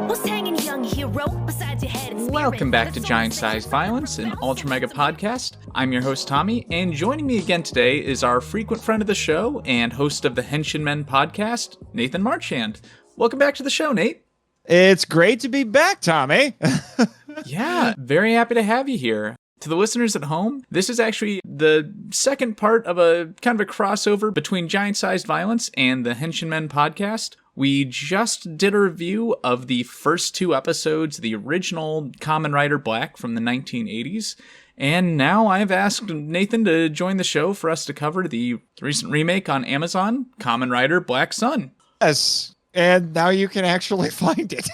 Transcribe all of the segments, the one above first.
What's hanging, young hero, beside your head and spirit? Welcome back to Giant Size Violence, an Ultra Mega podcast. I'm your host, Tommy, and joining me again today is our frequent friend of the show and host of the Henshin podcast, Nathan Marchand. Welcome back to the show, Nate. It's great to be back, Tommy. Yeah, very happy to have you here. To the listeners at home, this is actually the second part of a kind of a crossover between Giant Sized Violence and the Henshin podcast. We just did a review of the first two episodes, the original Kamen Rider Black from the 1980s, and now I've asked Nathan to join the show for us to cover the recent remake on Amazon, Kamen Rider Black Sun. Yes, and now you can actually find it.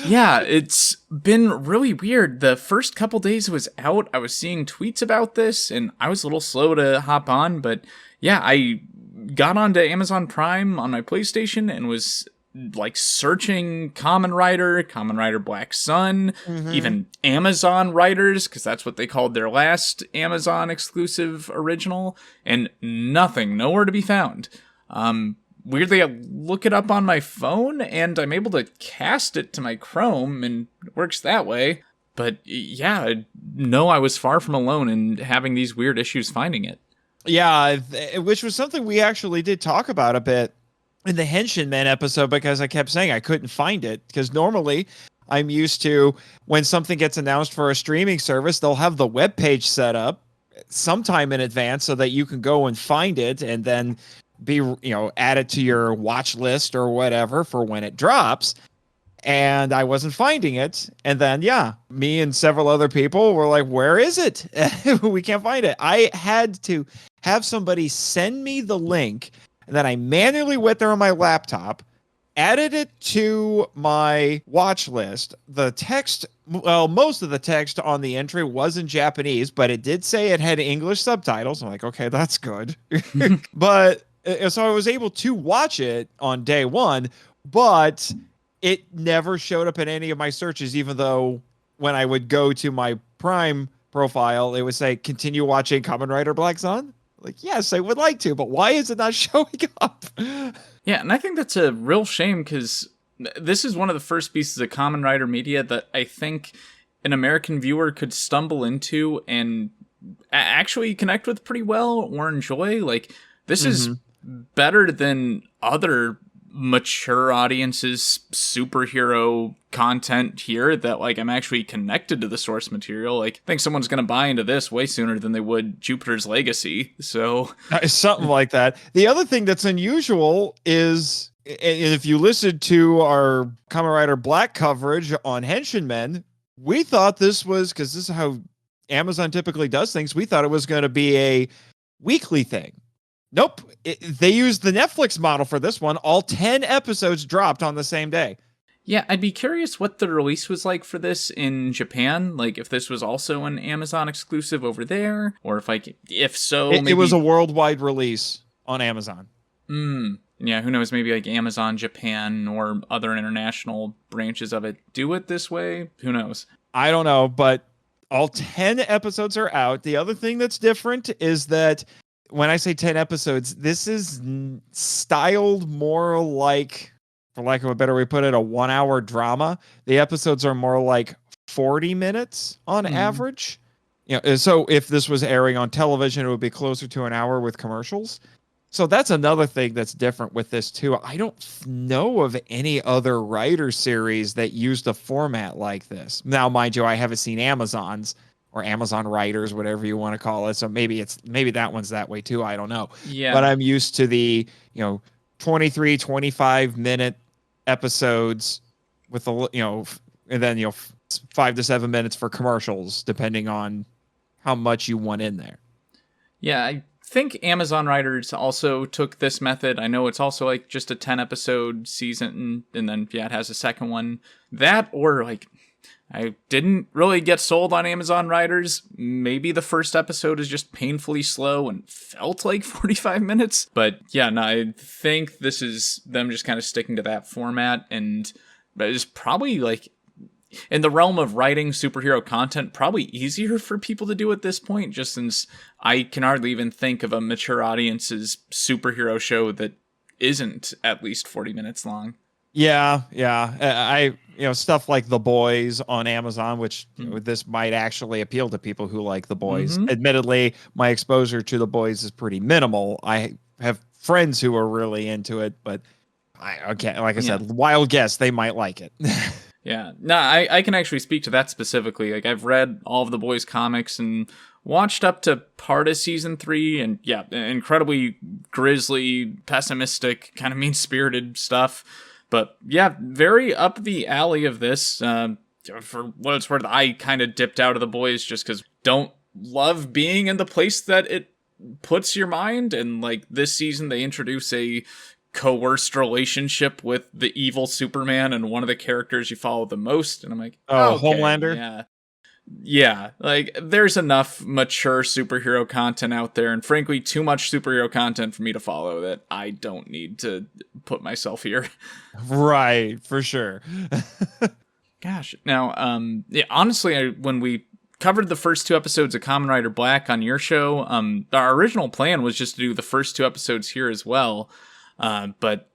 Yeah, it's been really weird. The first couple days it was out, I was seeing tweets about this, and I was a little slow to hop on, but yeah, I got onto Amazon Prime on my PlayStation and was like searching Kamen Rider Black Sun, even Amazon Riders, because that's what they called their last Amazon exclusive original, and nothing, nowhere to be found. Weirdly, I look it up on my phone, and I'm able to cast it to my Chrome, and it works that way. But yeah, no, I was far from alone in having these weird issues finding it. Yeah, which was something we actually did talk about a bit in the Henshin Man episode, because I kept saying I couldn't find it, because normally I'm used to when something gets announced for a streaming service, they'll have the webpage set up sometime in advance so that you can go and find it and then add it to your watch list or whatever for when it drops. And I wasn't finding it. And then, yeah, me and several other people were like, where is it? We can't find it. I had to have somebody send me the link, and then I manually went there on my laptop, added it to my watch list. The text, well, most of the text on the entry was in Japanese, but it did say it had English subtitles. I'm like, okay, that's good. But so I was able to watch it on day one, but it never showed up in any of my searches, even though when I would go to my Prime profile, it would say, continue watching Kamen Rider Black Sun. Like, yes, I would like to, but why is it not showing up? Yeah, and I think that's a real shame, because this is one of the first pieces of Kamen Rider media that I think an American viewer could stumble into and actually connect with pretty well or enjoy. Like, this is better than other mature audiences superhero content here that, like, I'm actually connected to the source material. Like, I think someone's gonna buy into this way sooner than they would Jupiter's Legacy. So something like that. The other thing that's unusual is, if you listen to our Kamen Rider Black coverage on Henshin Men, we thought this was, because this is how Amazon typically does things, we thought it was going to be a weekly thing. Nope. They used the Netflix model for this one. All 10 episodes dropped on the same day. Yeah, I'd be curious what the release was like for this in Japan. Like, if this was also an Amazon exclusive over there, or if so, maybe... It was a worldwide release on Amazon. Yeah, who knows? Maybe like Amazon Japan or other international branches of it do it this way. Who knows? I don't know, but all 10 episodes are out. The other thing that's different is that when I say 10 episodes, this is styled more like, for lack of a better way to put it, a 1 hour drama. The episodes are more like 40 minutes on average. So if this was airing on television, it would be closer to an hour with commercials. So that's another thing that's different with this too. I don't know of any other writer series that used a format like this. Now, mind you, I haven't seen Amazon's, or Amazon Writers, whatever you want to call it. So maybe that one's that way too. I don't know. Yeah. But I'm used to the, 23, 25 minute episodes with and then, 5 to 7 minutes for commercials, depending on how much you want in there. Yeah. I think Amazon Writers also took this method. I know it's also like just a 10 episode season, and then, yeah, it has a second one. That, or like, I didn't really get sold on Amazon Riders. Maybe the first episode is just painfully slow and felt like 45 minutes. But yeah, no, I think this is them just kind of sticking to that format. And it's probably like in the realm of writing superhero content, probably easier for people to do at this point, just since I can hardly even think of a mature audience's superhero show that isn't at least 40 minutes long. Yeah. Stuff like The Boys on Amazon, which this might actually appeal to people who like The Boys. Mm-hmm. Admittedly, my exposure to The Boys is pretty minimal. I have friends who are really into it, but like I said, wild guess, they might like it. Yeah. No, I can actually speak to that specifically. Like, I've read all of The Boys comics and watched up to part of season 3, and yeah, incredibly grisly, pessimistic, kind of mean-spirited stuff. But yeah, very up the alley of this. For what it's worth, I kind of dipped out of The Boys just because don't love being in the place that it puts your mind. And like this season, they introduce a coerced relationship with the evil Superman and one of the characters you follow the most. And I'm like, okay, Homelander? Yeah, like there's enough mature superhero content out there, and frankly, too much superhero content for me to follow that I don't need to put myself here. Right, for sure. Gosh, now, honestly, when we covered the first 2 episodes of Kamen Rider Black on your show, our original plan was just to do the first 2 episodes here as well. But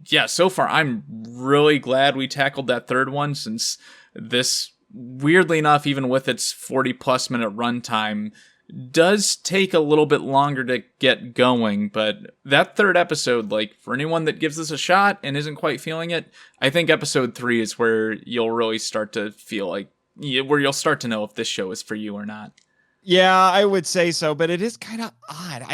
yeah, so far I'm really glad we tackled that third one, since this, weirdly enough, even with its 40-plus minute runtime, does take a little bit longer to get going. But that third episode, like, for anyone that gives this a shot and isn't quite feeling it, I think episode 3 is where you'll really start to feel like, where you'll start to know if this show is for you or not. Yeah, I would say so, but it is kind of odd.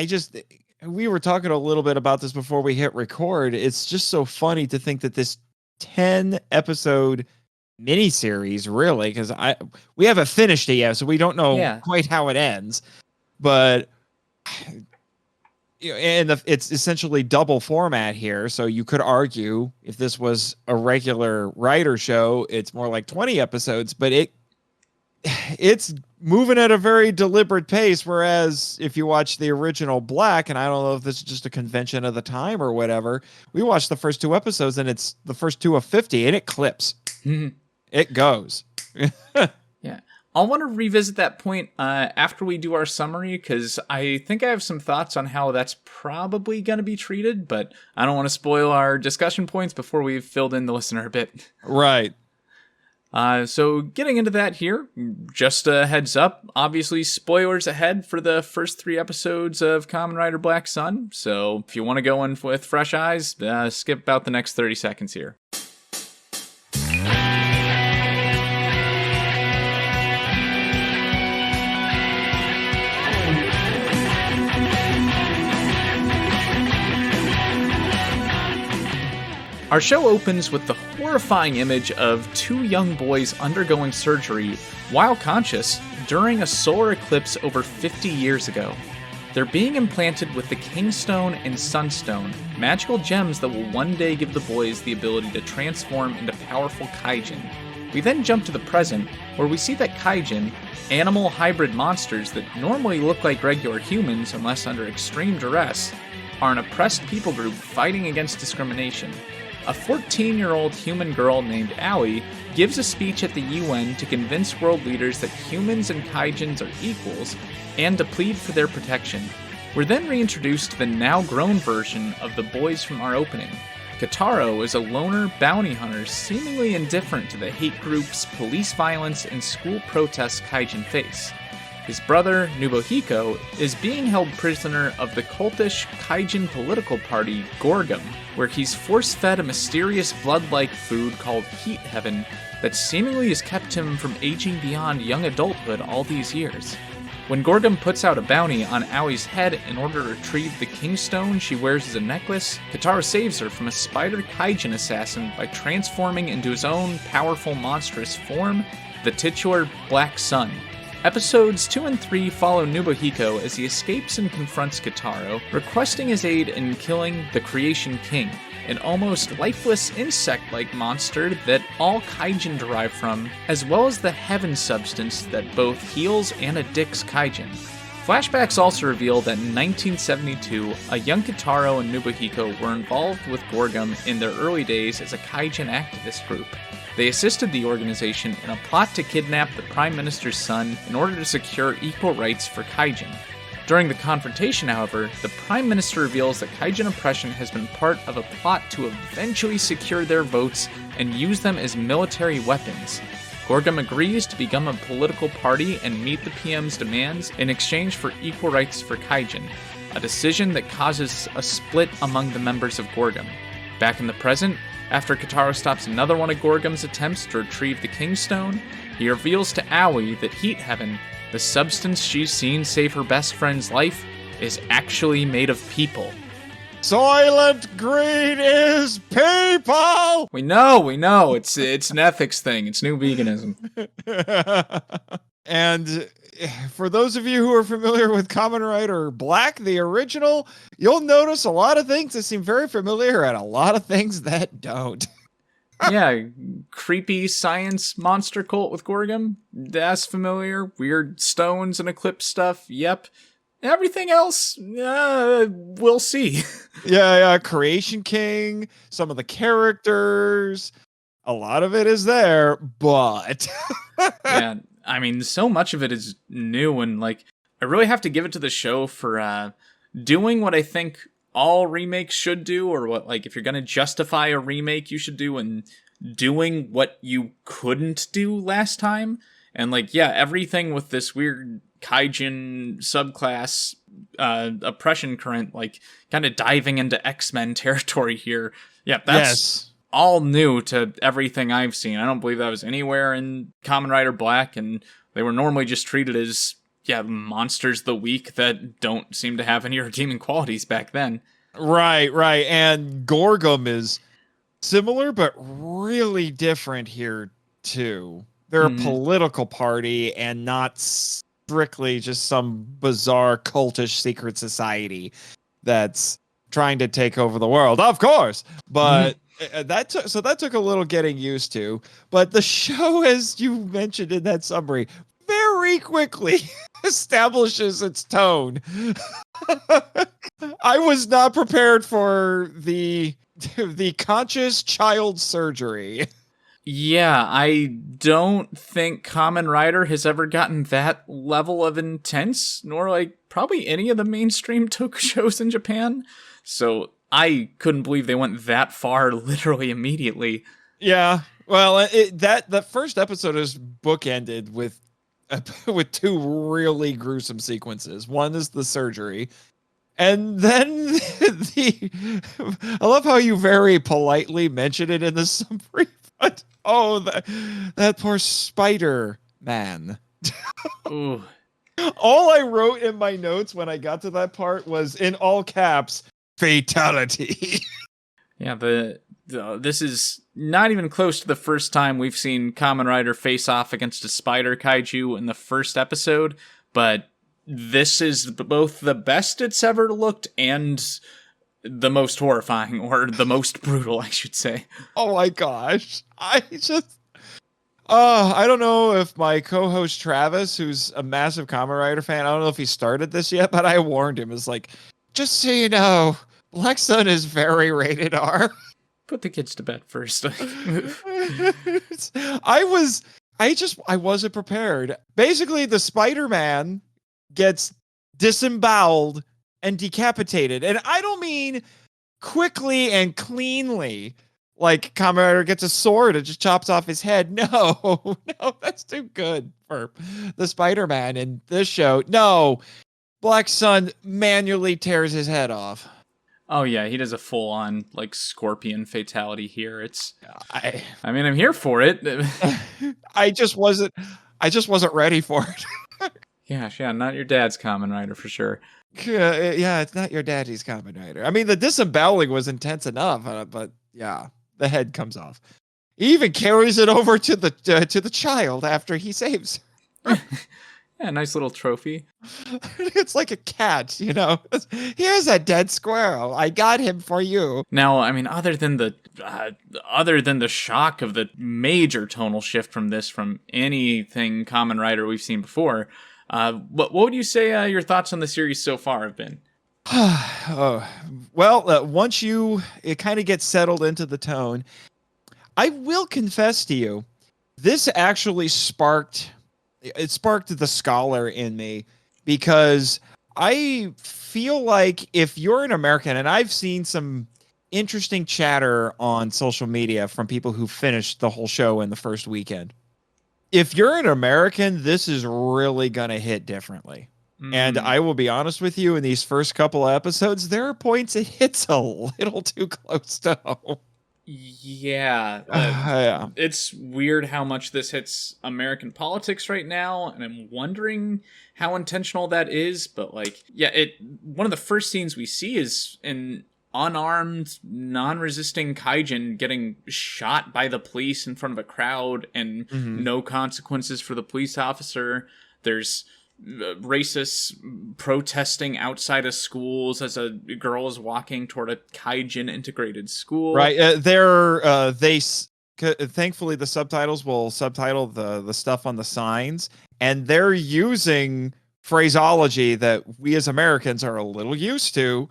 We were talking a little bit about this before we hit record. It's just so funny to think that this 10-episode miniseries, really, because we haven't finished it yet, so we don't know quite how it ends. But it's essentially double format here, so you could argue if this was a regular writer show, it's more like 20 episodes, but it's moving at a very deliberate pace, whereas if you watch the original Black, and I don't know if this is just a convention of the time or whatever, we watched the first 2 episodes and it's the first 2 of 50 and it clips. Mm-hmm. It goes. Yeah. I'll want to revisit that point after we do our summary, because I think I have some thoughts on how that's probably going to be treated, but I don't want to spoil our discussion points before we've filled in the listener a bit. Right. So getting into that here, just a heads up, obviously spoilers ahead for the first 3 episodes of Kamen Rider Black Sun, so if you want to go in with fresh eyes, skip about the next 30 seconds here. Our show opens with the horrifying image of 2 young boys undergoing surgery while conscious during a solar eclipse over 50 years ago. They're being implanted with the Kingstone and Sunstone, magical gems that will one day give the boys the ability to transform into powerful Kaijin. We then jump to the present, where we see that Kaijin, animal hybrid monsters that normally look like regular humans unless under extreme duress, are an oppressed people group fighting against discrimination. A 14-year-old human girl named Aoi gives a speech at the UN to convince world leaders that humans and kaijins are equals and to plead for their protection. We're then reintroduced to the now-grown version of the boys from our opening. Kitaro is a loner bounty hunter seemingly indifferent to the hate groups, police violence, and school protests kaijin face. His brother, Nubohiko, is being held prisoner of the cultish kaijin political party, Gorgum, where he's force-fed a mysterious blood-like food called Heat Heaven that seemingly has kept him from aging beyond young adulthood all these years. When Gorgum puts out a bounty on Aoi's head in order to retrieve the Kingstone she wears as a necklace, Kitaro saves her from a spider kaijin assassin by transforming into his own powerful monstrous form, the titular Black Sun. Episodes 2 and 3 follow Nubohiko as he escapes and confronts Kitaro, requesting his aid in killing the Creation King, an almost lifeless insect-like monster that all kaijin derive from, as well as the heaven substance that both heals and addicts kaijin. Flashbacks also reveal that in 1972, a young Kitaro and Nubohiko were involved with Gorgum in their early days as a kaijin activist group. they assisted the organization in a plot to kidnap the Prime Minister's son in order to secure equal rights for Kaijin. During the confrontation, however, the Prime Minister reveals that Kaijin oppression has been part of a plot to eventually secure their votes and use them as military weapons. Gorgum agrees to become a political party and meet the PM's demands in exchange for equal rights for Kaijin, a decision that causes a split among the members of Gorgum. Back in the present, after Kataro stops another one of Gorgum's attempts to retrieve the King's Stone, he reveals to Aoi that Heat Heaven, the substance she's seen save her best friend's life, is actually made of people. Soylent Green is people! We know. It's an ethics thing. It's new veganism. And for those of you who are familiar with Kamen Rider Black, the original, you'll notice a lot of things that seem very familiar and a lot of things that don't. Yeah, creepy science monster cult with Gorgum. That's familiar. Weird stones and eclipse stuff. Yep. Everything else, we'll see. Yeah, Creation King, some of the characters, a lot of it is there, but... Yeah, I mean, so much of it is new, and, like, I really have to give it to the show for doing what I think all remakes should do, or what, like, if you're gonna justify a remake, you should do, and doing what you couldn't do last time. And, like, yeah, everything with this weird Kaijin subclass oppression current, like, kind of diving into X-Men territory here. Yeah, that's all new to everything I've seen. I don't believe that was anywhere in Kamen Rider Black, and they were normally just treated as, monsters of the week that don't seem to have any redeeming qualities back then. Right. And Gorgum is similar, but really different here, too. They're a political party and not strictly just some bizarre cultish secret society that's trying to take over the world, of course. But that took a little getting used to. But the show, as you mentioned in that summary, very quickly establishes its tone. I was not prepared for the conscious child surgery. Yeah, I don't think Kamen Rider has ever gotten that level of intense, nor like probably any of the mainstream toku shows in Japan. So I couldn't believe they went that far literally immediately. Yeah, well, that first episode is bookended with two really gruesome sequences. One is the surgery, and then I love how you very politely mention it in the summary. But that poor Spider-Man. Ooh. All I wrote in my notes when I got to that part was, in all caps, fatality. Yeah, this is not even close to the first time we've seen Kamen Rider face off against a spider kaiju in the first episode, but this is both the best it's ever looked and the most horrifying, or the most brutal, I should say. Oh my gosh. I don't know if my co-host Travis, who's a massive Kamen Rider fan, I don't know if he started this yet, but I warned him. It's like, just so you know, Black Sun is very rated R. Put the kids to bed first. I wasn't prepared. Basically, the Spider-Man gets disemboweled and decapitated. And I don't mean quickly and cleanly, like Kamen Rider gets a sword and just chops off his head. No, that's too good for the Spider-Man in this show. No, Black Sun manually tears his head off. Oh yeah, he does a full-on like scorpion fatality here. I mean, I'm here for it. I just wasn't ready for it. Yeah, not your dad's Kamen Rider for sure. Yeah, it's not your daddy's Kamen Rider. I mean, the disemboweling was intense enough, but yeah, the head comes off. He even carries it over to the child after he saves her. Yeah, nice little trophy. It's like a cat, you know. Here's a dead squirrel. I got him for you. Now, I mean, other than the shock of the major tonal shift from anything Kamen Rider we've seen before, what would you say your thoughts on the series so far have been? Well, once it kind of gets settled into the tone, I will confess to you, this actually sparked the scholar in me, because I feel like if you're an American, and I've seen some interesting chatter on social media from people who finished the whole show in the first weekend. If you're an American, this is really going to hit differently. And I will be honest with you, in these first couple of episodes, there are points it hits a little too close to home. Yeah, Yeah. it's weird how much this hits American politics right now, and I'm wondering how intentional that is. But like, yeah, one of the first scenes we see is an unarmed, non-resisting Kaijin getting shot by the police in front of a crowd, and no consequences for the police officer. There's racists protesting outside of schools as a girl is walking toward a Kaijin integrated school. Right. Thankfully the subtitles will subtitle the stuff on the signs, and they're using phraseology that we as Americans are a little used to.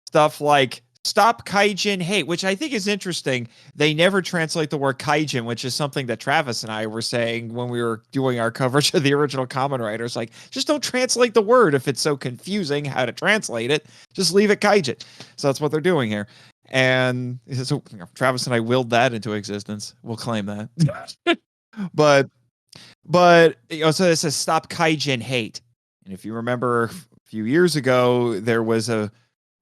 Stuff like "stop Kaijin hate," which I think is interesting. They never translate the word Kaijin, which is something that Travis and I were saying when we were doing our coverage of the original Kamen Riders. Like, just don't translate the word if it's so confusing how to translate it. Just leave it Kaijin. So that's what they're doing here. And so Travis and I willed that into existence. We'll claim that. but so it says "stop Kaijin hate." And if you remember a few years ago, there was a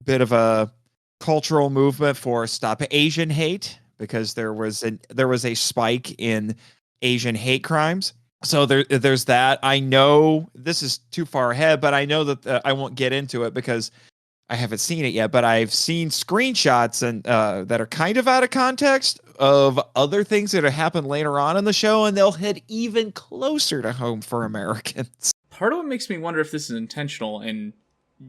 bit of a cultural movement for "stop Asian hate," because there was a spike in Asian hate crimes. So there's that. I know this is too far ahead, but I know that I won't get into it because I haven't seen it yet. But I've seen screenshots and that are kind of out of context of other things that have happened later on in the show, and they'll hit even closer to home for Americans. Part of what makes me wonder if this is intentional, and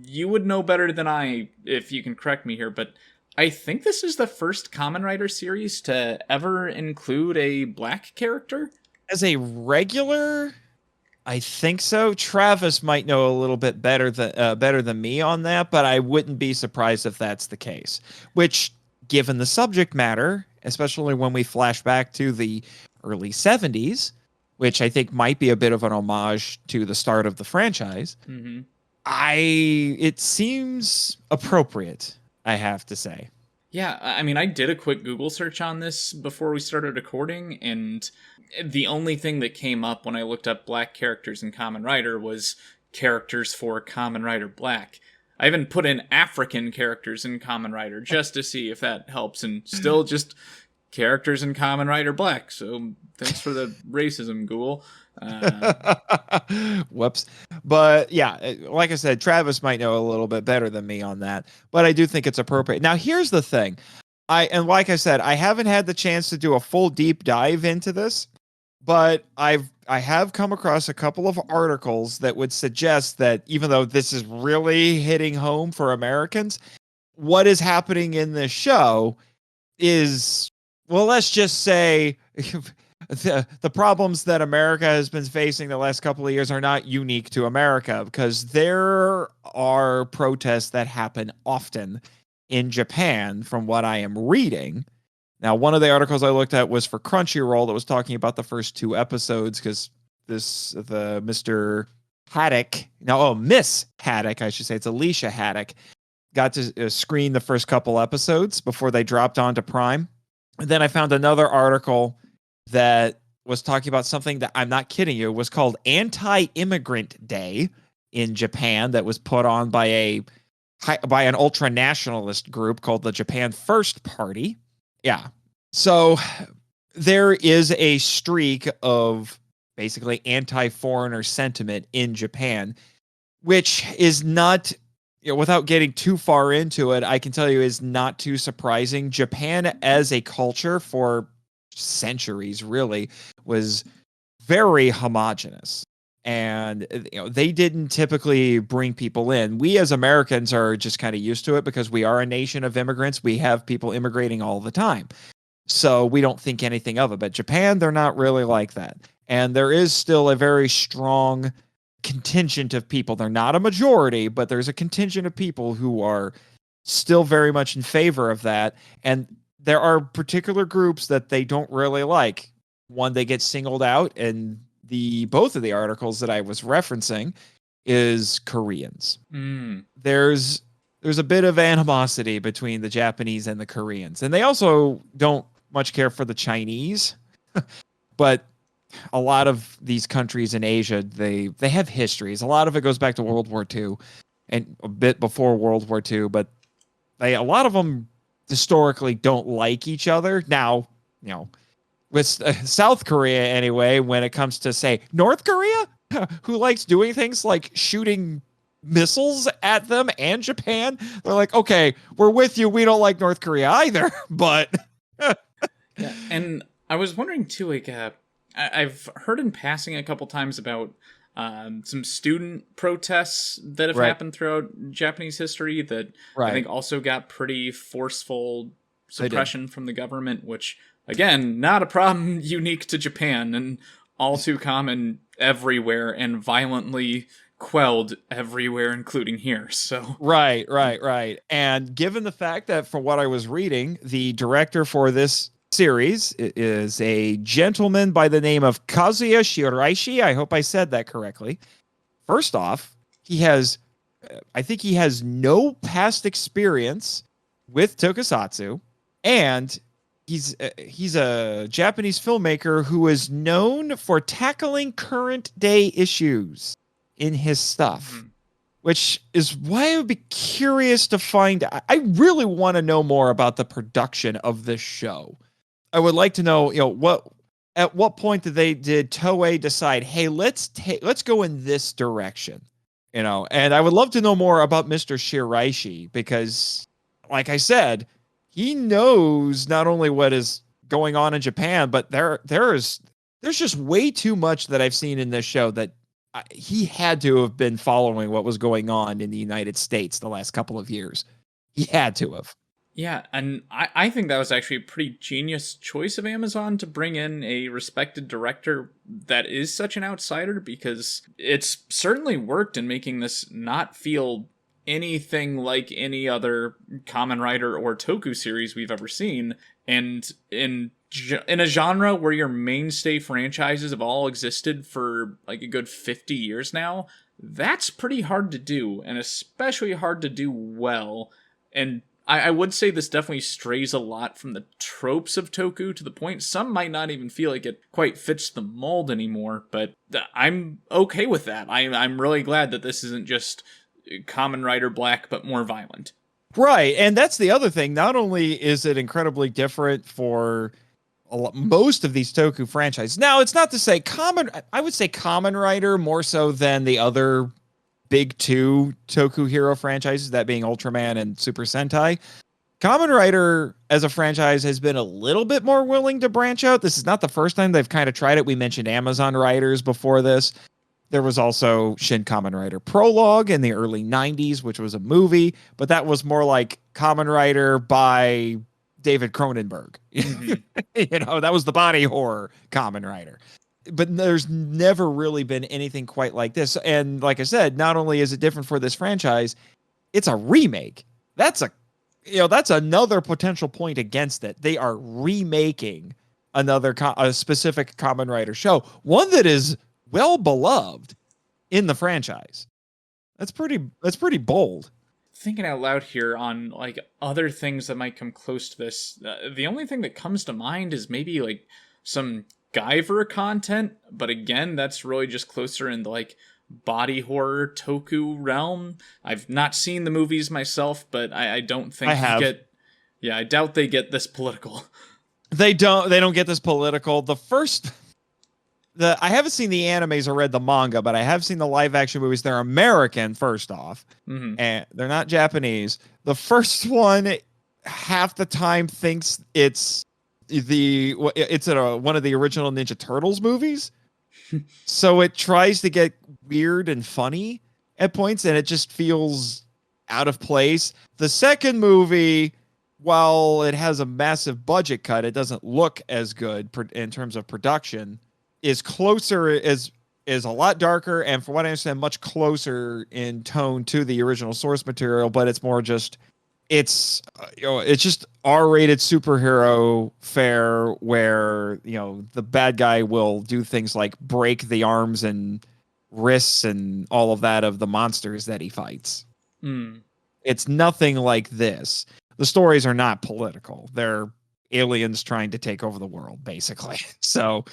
you would know better than I if you can correct me here, but I think this is the first Kamen Rider series to ever include a black character. As a regular, I think so. Travis might know a little bit better than me on that, but I wouldn't be surprised if that's the case. Which, given the subject matter, especially when we flash back to the early 70s, which I think might be a bit of an homage to the start of the franchise, it seems appropriate, I have to say. Yeah, I mean, I did a quick Google search on this before we started recording, and the only thing that came up when I looked up black characters in Kamen Rider was characters for Kamen Rider Black. I even put in African characters in Kamen Rider just to see if that helps, and still just characters in Kamen Rider Black. So thanks for the racism, Google. Whoops. But yeah, like I said, Travis might know a little bit better than me on that, but I do think it's appropriate. Now, here's the thing. Like I said, I haven't had the chance to do a full deep dive into this, but I have come across a couple of articles that would suggest that even though this is really hitting home for Americans, what is happening in this show is, well, let's just say the problems that America has been facing the last couple of years are not unique to America, because there are protests that happen often in Japan from what I am reading. Now, one of the articles I looked at was for Crunchyroll that was talking about the first 2 episodes, because Miss Haddock, I should say, it's Alicia Haddock, got to screen the first couple episodes before they dropped onto Prime. And then I found another article that was talking about something that, I'm not kidding you, was called Anti-Immigrant Day in Japan, that was put on by an ultra-nationalist group called the Japan First Party. Yeah. So there is a streak of basically anti-foreigner sentiment in Japan, which is not, without getting too far into it, I can tell you is not too surprising. Japan as a culture for centuries really was very homogenous, and they didn't typically bring people in. We as Americans are just kind of used to it because we are a nation of immigrants. We have people immigrating all the time, so we don't think anything of it. But Japan, they're not really like that, and there is still a very strong contingent of people. They're not a majority, but there's a contingent of people who are still very much in favor of that. And there are particular groups that they don't really like. One, they get singled out, and both of the articles that I was referencing is Koreans. There's a bit of animosity between the Japanese and the Koreans, and they also don't much care for the Chinese. But a lot of these countries in Asia, they have histories. A lot of it goes back to World War II and a bit before World War II, but a lot of them historically don't like each other. Now, with South Korea anyway, when it comes to, say, North Korea, who likes doing things like shooting missiles at them, and Japan, they're like, okay, we're with you. We don't like North Korea either, but... Yeah, and I was wondering too, like, I've heard in passing a couple times about some student protests that have happened throughout Japanese history that I think also got pretty forceful suppression from the government, which, again, not a problem unique to Japan and all too common everywhere and violently quelled everywhere, including here. So Right. And given the fact that, from what I was reading, the director for this series is a gentleman by the name of Kazuya Shiraishi. I hope I said that correctly. First off, I think he has no past experience with tokusatsu, and he's a Japanese filmmaker who is known for tackling current day issues in his stuff, which is why I would be curious to find. I really want to know more about the production of this show. I would like to know, at what point did Toei decide, hey, let's go in this direction, and I would love to know more about Mr. Shiraishi, because, like I said, he knows not only what is going on in Japan, but there's just way too much that I've seen in this show that he had to have been following what was going on in the United States the last couple of years. He had to have. Yeah, and I think that was actually a pretty genius choice of Amazon to bring in a respected director that is such an outsider, because it's certainly worked in making this not feel anything like any other Kamen Rider or Toku series we've ever seen. And in a genre where your mainstay franchises have all existed for like a good 50 years now, that's pretty hard to do, and especially hard to do well. And I would say this definitely strays a lot from the tropes of Toku, to the point some might not even feel like it quite fits the mold anymore, but I'm okay with that. I'm really glad that this isn't just Kamen Rider Black, but more violent. Right, and that's the other thing. Not only is it incredibly different for most of these Toku franchises. Now, it's not to say I would say Kamen Rider more so than the other big two Toku hero franchises, that being Ultraman and Super Sentai. Kamen Rider as a franchise has been a little bit more willing to branch out. This is not the first time they've kind of tried it. We mentioned Amazon Riders before this. There was also Shin Kamen Rider Prologue in the early 90s, which was a movie, but that was more like Kamen Rider by David Cronenberg. That was the body horror Kamen Rider. But there's never really been anything quite like this. And like I said, not only is it different for this franchise, it's a remake. That's another potential point against it. They are remaking a specific Kamen Rider show, one that is well beloved in the franchise. That's pretty bold. Thinking out loud here on like other things that might come close to this, the only thing that comes to mind is maybe like some Guyver content, but again, that's really just closer in the like body horror Toku realm. I've not seen the movies myself, but I don't think I have. I doubt they get this political. They don't get this political. I haven't seen the animes or read the manga, but I have seen the live action movies. They're American, first off, and they're not Japanese. The first one, half the time, thinks it's one of the original Ninja Turtles movies. So it tries to get weird and funny at points, and it just feels out of place. The second movie, while it has a massive budget cut, it doesn't look as good in terms of production. Is a lot darker, and from what I understand, much closer in tone to the original source material, but it's more just it's it's just R-rated superhero fare where the bad guy will do things like break the arms and wrists and all of that of the monsters that he fights. Hmm. It's nothing like this. The stories are not political. They're aliens trying to take over the world, basically. So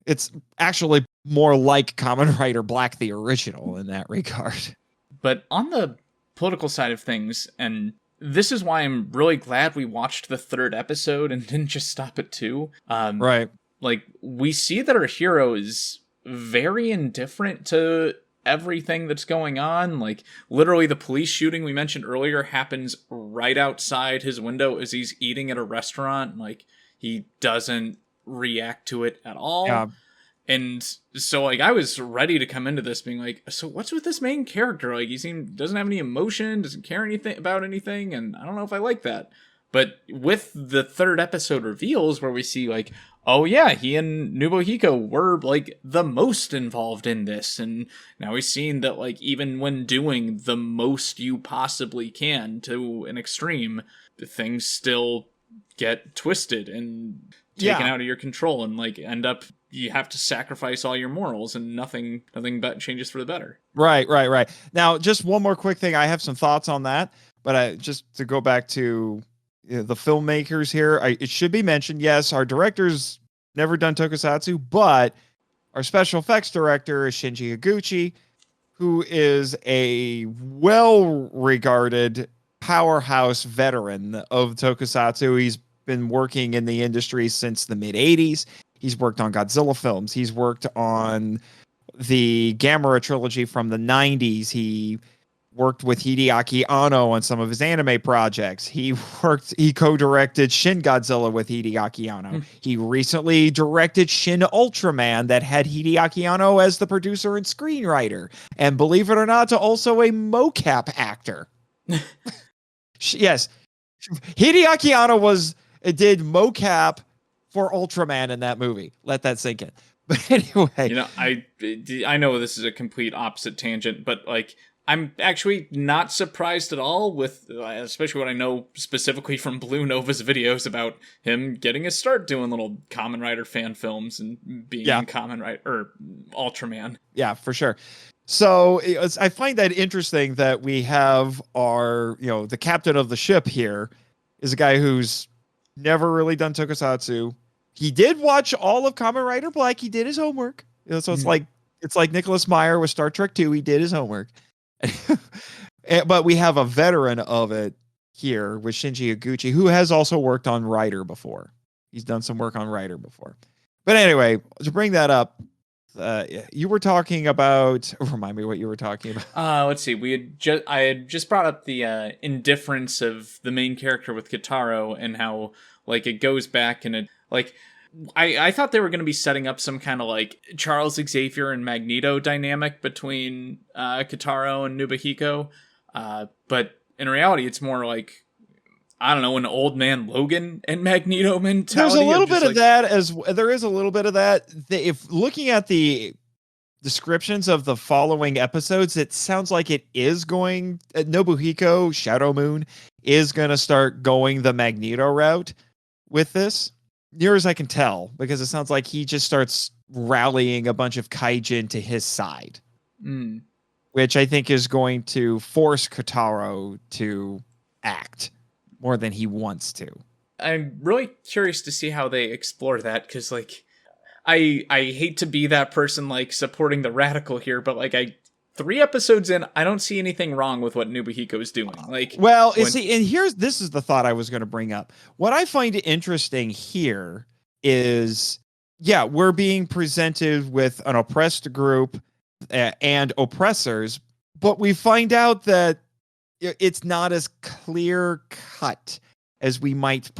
it's actually more like Kamen Rider Black, the original, in that regard. But on the political side of things, and this is why I'm really glad we watched the third episode and didn't just stop at 2. Right. Like, we see that our hero is very indifferent to everything that's going on. Like, literally the police shooting we mentioned earlier happens right outside his window as he's eating at a restaurant. Like, he doesn't react to it at all. Yeah. And so, like, I was ready to come into this being like, so what's with this main character? Like, doesn't have any emotion, doesn't care anything about anything, and I don't know if I like that. But with the third episode reveals where we see, like, oh yeah, he and Nobuhiko were, like, the most involved in this, and now we've seen that, like, even when doing the most you possibly can to an extreme, things still get twisted and taken out of your control and, like, end up you have to sacrifice all your morals and nothing but changes for the better. Right. Now, just one more quick thing. I have some thoughts on that, but just to go back to the filmmakers here, it should be mentioned, yes, our director's never done tokusatsu, but our special effects director is Shinji Higuchi, who is a well-regarded powerhouse veteran of tokusatsu. He's been working in the industry since the mid-'80s. He's worked on Godzilla films. He's worked on the Gamera trilogy from the 90s. He worked with Hideaki Anno on some of his anime projects. He co-directed Shin Godzilla with Hideaki Anno. He recently directed Shin Ultraman that had Hideaki Anno as the producer and screenwriter. And believe it or not, also a mocap actor. Yes. Hideaki Anno did mocap for Ultraman in that movie. Let that sink in. But anyway, I know this is a complete opposite tangent, but like I'm actually not surprised at all with, especially what I know specifically from Blue Nova's videos about him getting his start doing little Kamen Rider fan films and being in Kamen Rider or Ultraman. Yeah, for sure. So I find that interesting that we have our, the captain of the ship here is a guy who's never really done tokusatsu. He did watch all of Kamen Rider Black. He did his homework. So it's like Nicholas Meyer with Star Trek 2. He did his homework. But we have a veteran of it here with Shinji Higuchi, who has also worked on Rider before. He's done some work on Rider before. But anyway, to bring that up, you were talking about. Remind me what you were talking about. Let's see. I had just brought up the indifference of the main character with Kitaro and how like it goes back and it like. I thought they were going to be setting up some kind of like Charles Xavier and Magneto dynamic between Kitaro and Nobuhiko, but in reality, it's more like I don't know, an old man Logan and Magneto mentality. There's a little bit of that there is a little bit of that. If looking at the descriptions of the following episodes, it sounds like it is going Nobuhiko Shadow Moon is going to start going the Magneto route with this. Near as I can tell, because it sounds like he just starts rallying a bunch of kaijin to his side, which I think is going to force Kotaro to act more than he wants to. I'm really curious to see how they explore that, because like I hate to be that person like supporting the radical here, but like 3 episodes in, I don't see anything wrong with what Nobuhiko is doing. Like, well, and this is the thought I was going to bring up. What I find interesting here is, we're being presented with an oppressed group and oppressors, but we find out that it's not as clear cut as we might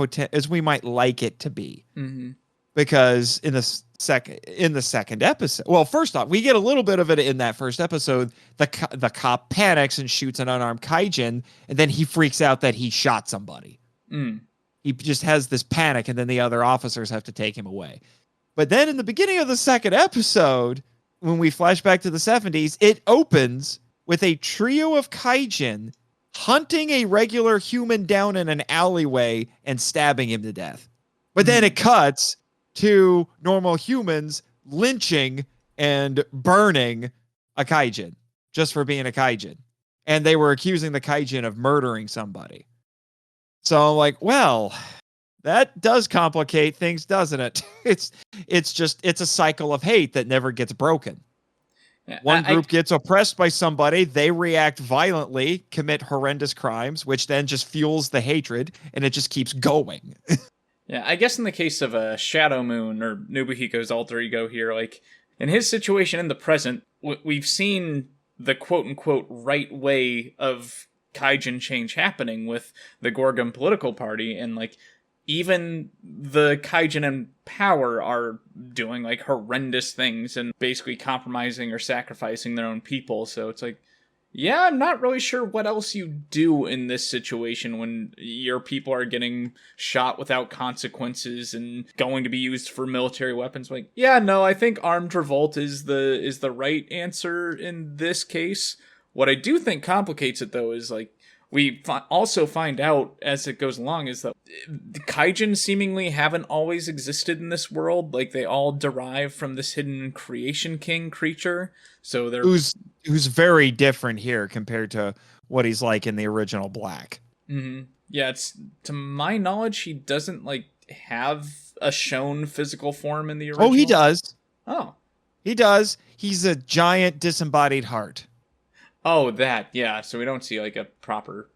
like it to be. Mm-hmm. Because in the second episode, well, first off, we get a little bit of it in that first episode. The cop panics and shoots an unarmed kaijin, and then he freaks out that he shot somebody. He just has this panic, and then the other officers have to take him away. But then in the beginning of the second episode, when we flash back to the 70s, it opens with a trio of kaijin hunting a regular human down in an alleyway and stabbing him to death. But then it cuts to normal humans lynching and burning a kaijin just for being a kaijin. And they were accusing the kaijin of murdering somebody. So I'm like, well, that does complicate things, doesn't it? It's a cycle of hate that never gets broken. Yeah, One group gets oppressed by somebody, they react violently, commit horrendous crimes, which then just fuels the hatred, and it just keeps going. Yeah, I guess in the case of Shadow Moon, or Nobuhiko's alter ego here, like, in his situation in the present, we've seen the quote-unquote right way of kaijin change happening with the Gorgon political party, and, like, even the kaijin in power are doing, like, horrendous things and basically compromising or sacrificing their own people, so it's like, yeah, I'm not really sure what else you do in this situation when your people are getting shot without consequences and going to be used for military weapons. Like, yeah, no, I think armed revolt is the right answer in this case. What I do think complicates it, though, is, like, we also find out as it goes along is that the kaijin seemingly haven't always existed in this world. Like, they all derive from this hidden creation king creature. So they're who's very different here compared to what he's like in the original Black. Mm-hmm. Yeah, it's, to my knowledge, he doesn't, like, have a shown physical form in the original. Oh, he does. Oh. He does. He's a giant disembodied heart. Oh, that, yeah. So we don't see, like, a proper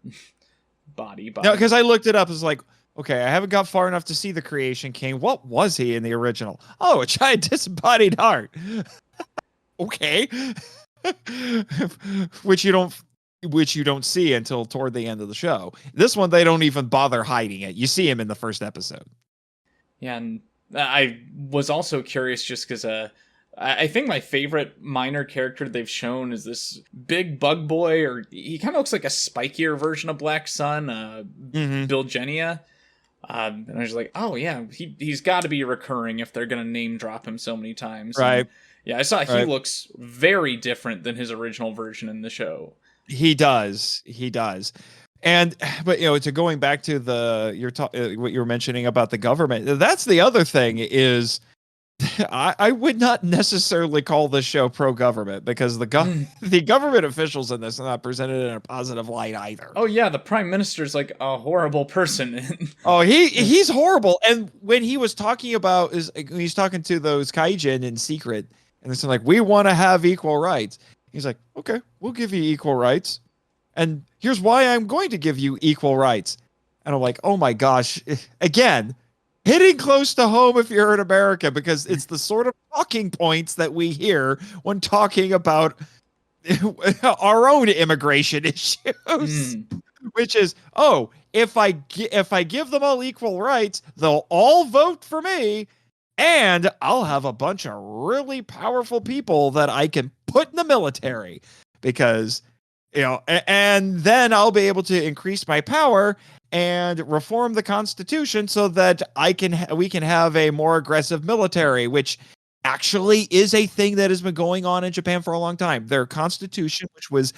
body. No, because I looked it up. It's like, okay, I haven't got far enough to see the Creation King. What was he in the original? Oh, a giant disembodied heart. Okay. which you don't see until toward the end of the show. This one, they don't even bother hiding it. You see him in the first episode. Yeah, and I was also curious just because I think my favorite minor character they've shown is this big bug boy, or he kind of looks like a spikier version of Black Sun, Bill Genia. And I was like, oh yeah, he's got to be recurring if they're going to name drop him so many times. Right. And yeah, I saw he looks very different than his original version in the show. He does. But to going back to what you were mentioning about the government, that's the other thing is I would not necessarily call this show pro-government because the government officials in this are not presented in a positive light either. Oh yeah, the prime minister's like a horrible person. Oh, he's horrible. And when he was talking about he's talking to those kaijin in secret, and it's like, we want to have equal rights. He's like, okay, we'll give you equal rights. And here's why I'm going to give you equal rights. And I'm like, oh my gosh, again, hitting close to home if you're in America, because it's the sort of talking points that we hear when talking about our own immigration issues, which is, oh, if I give them all equal rights, they'll all vote for me, and I'll have a bunch of really powerful people that I can put in the military because, and then I'll be able to increase my power and reform the Constitution so that we can have a more aggressive military, which actually is a thing that has been going on in Japan for a long time. Their Constitution, which was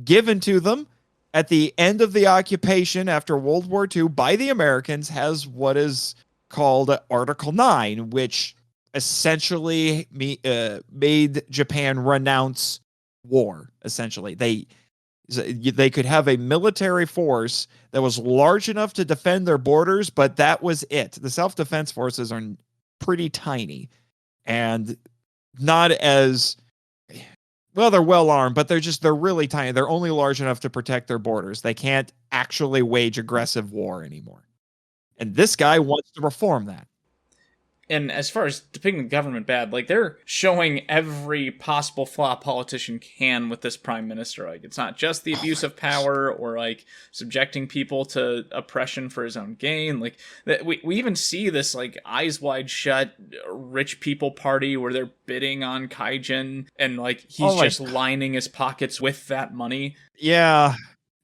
given to them at the end of the occupation after World War II by the Americans, has what is called Article 9, which essentially made Japan renounce war. Essentially, they could have a military force that was large enough to defend their borders, but that was it. The self-defense forces are pretty tiny and not as well. They're well armed, but they're really tiny. They're only large enough to protect their borders. They can't actually wage aggressive war anymore. And this guy wants to reform that. And as far as depicting the government bad, like, they're showing every possible flaw a politician can with this prime minister. Like, it's not just the abuse of power or, like, subjecting people to oppression for his own gain. Like, we even see this, like, eyes wide shut rich people party where they're bidding on kaijin, and, like, he's just lining his pockets with that money. Yeah.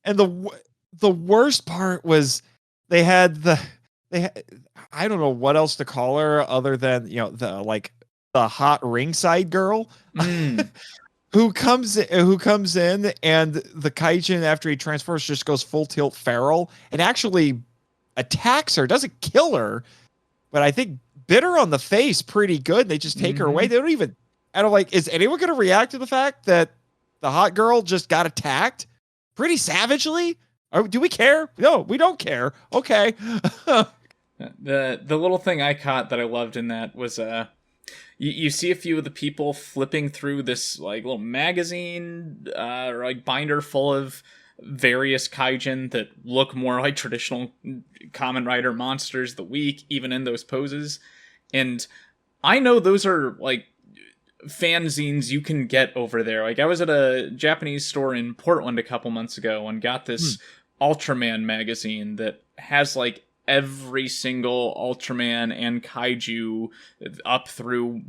And the worst part was they had I don't know what else to call her other than, the hot ringside girl who comes in and the kaijin after he transforms just goes full tilt feral and actually attacks her, doesn't kill her, but I think bit her on the face pretty good. They just take her away. They don't even. I don't like. Is anyone going to react to the fact that the hot girl just got attacked pretty savagely? Or do we care? No, we don't care. Okay. The little thing I caught that I loved in that was you see a few of the people flipping through this like little magazine or like binder full of various kaijin that look more like traditional Kamen Rider monsters of the week, even in those poses. And I know those are like fanzines you can get over there. Like I was at a Japanese store in Portland a couple months ago and got this Ultraman magazine that has like every single Ultraman and kaiju up through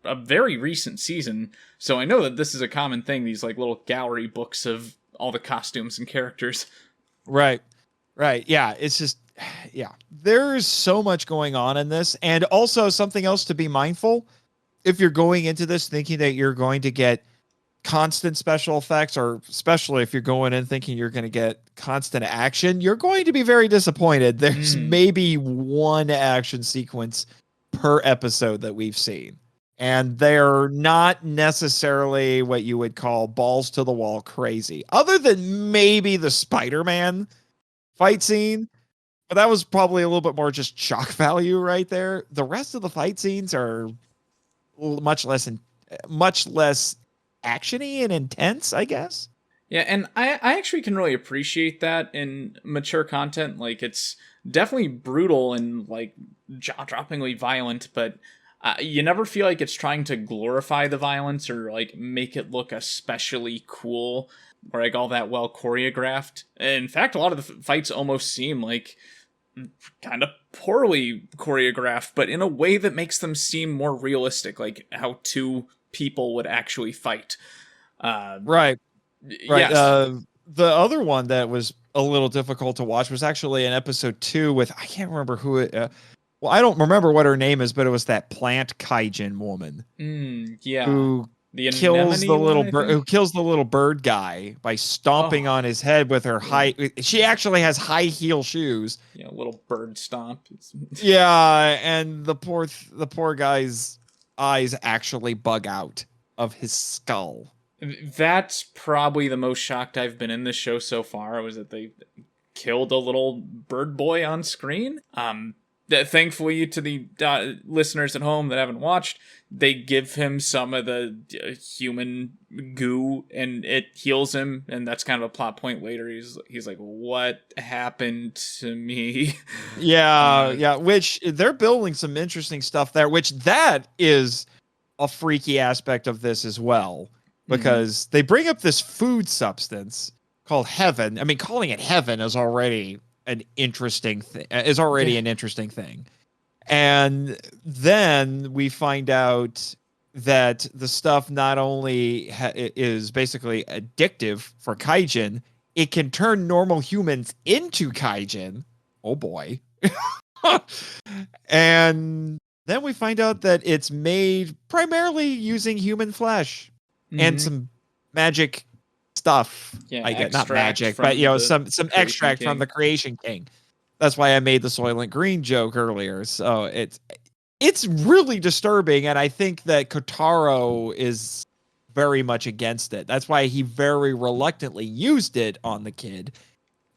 a very recent season. So I know that this is a common thing, these like little gallery books of all the costumes and characters. Right. Yeah. It's just, yeah, there's so much going on in this. And also something else to be mindful. If you're going into this thinking that you're going to get constant special effects, or especially if you're going in thinking you're going to get constant action, you're going to be very disappointed. There's maybe one action sequence per episode that we've seen, and they're not necessarily what you would call balls to the wall crazy, other than maybe the Spider-Man fight scene. But that was probably a little bit more just shock value right there. The rest of the fight scenes are much less actiony and intense, I guess. Yeah, and I actually can really appreciate that in mature content. Like, it's definitely brutal and, like, jaw-droppingly violent, but you never feel like it's trying to glorify the violence or, like, make it look especially cool or, like, all that well choreographed. In fact, a lot of the fights almost seem, like, kind of poorly choreographed, but in a way that makes them seem more realistic, like how two people would actually fight. Right. Yes. The other one that was a little difficult to watch was actually in episode 2 with, I can't remember who it, well, I don't remember what her name is, but it was that plant kaijin woman. Yeah. Who the kills the little one, bird, who kills the little bird guy by stomping on his head with her high. She actually has high heel shoes. Yeah, little bird stomp. Yeah, and the poor guy's eyes actually bug out of his skull. That's probably the most shocked I've been in this show so far, was that they killed a little bird boy on screen. Thankfully, to the listeners at home that haven't watched, they give him some of the human goo, and it heals him, and that's kind of a plot point later. He's like, "What happened to me?" Yeah. Which they're building some interesting stuff there. Which that is a freaky aspect of this as well, because they bring up this food substance called heaven. I mean, calling it heaven is already an interesting thing. An interesting thing. And then we find out that the stuff not only is basically addictive for kaijin, it can turn normal humans into kaijin. Oh boy. And then we find out that it's made primarily using human flesh and some magic stuff. Yeah, I get not magic, but some extract from the Creation King. That's why I made the Soylent Green joke earlier. So it's really disturbing, and I think that Kotaro is very much against it. That's why he very reluctantly used it on the kid,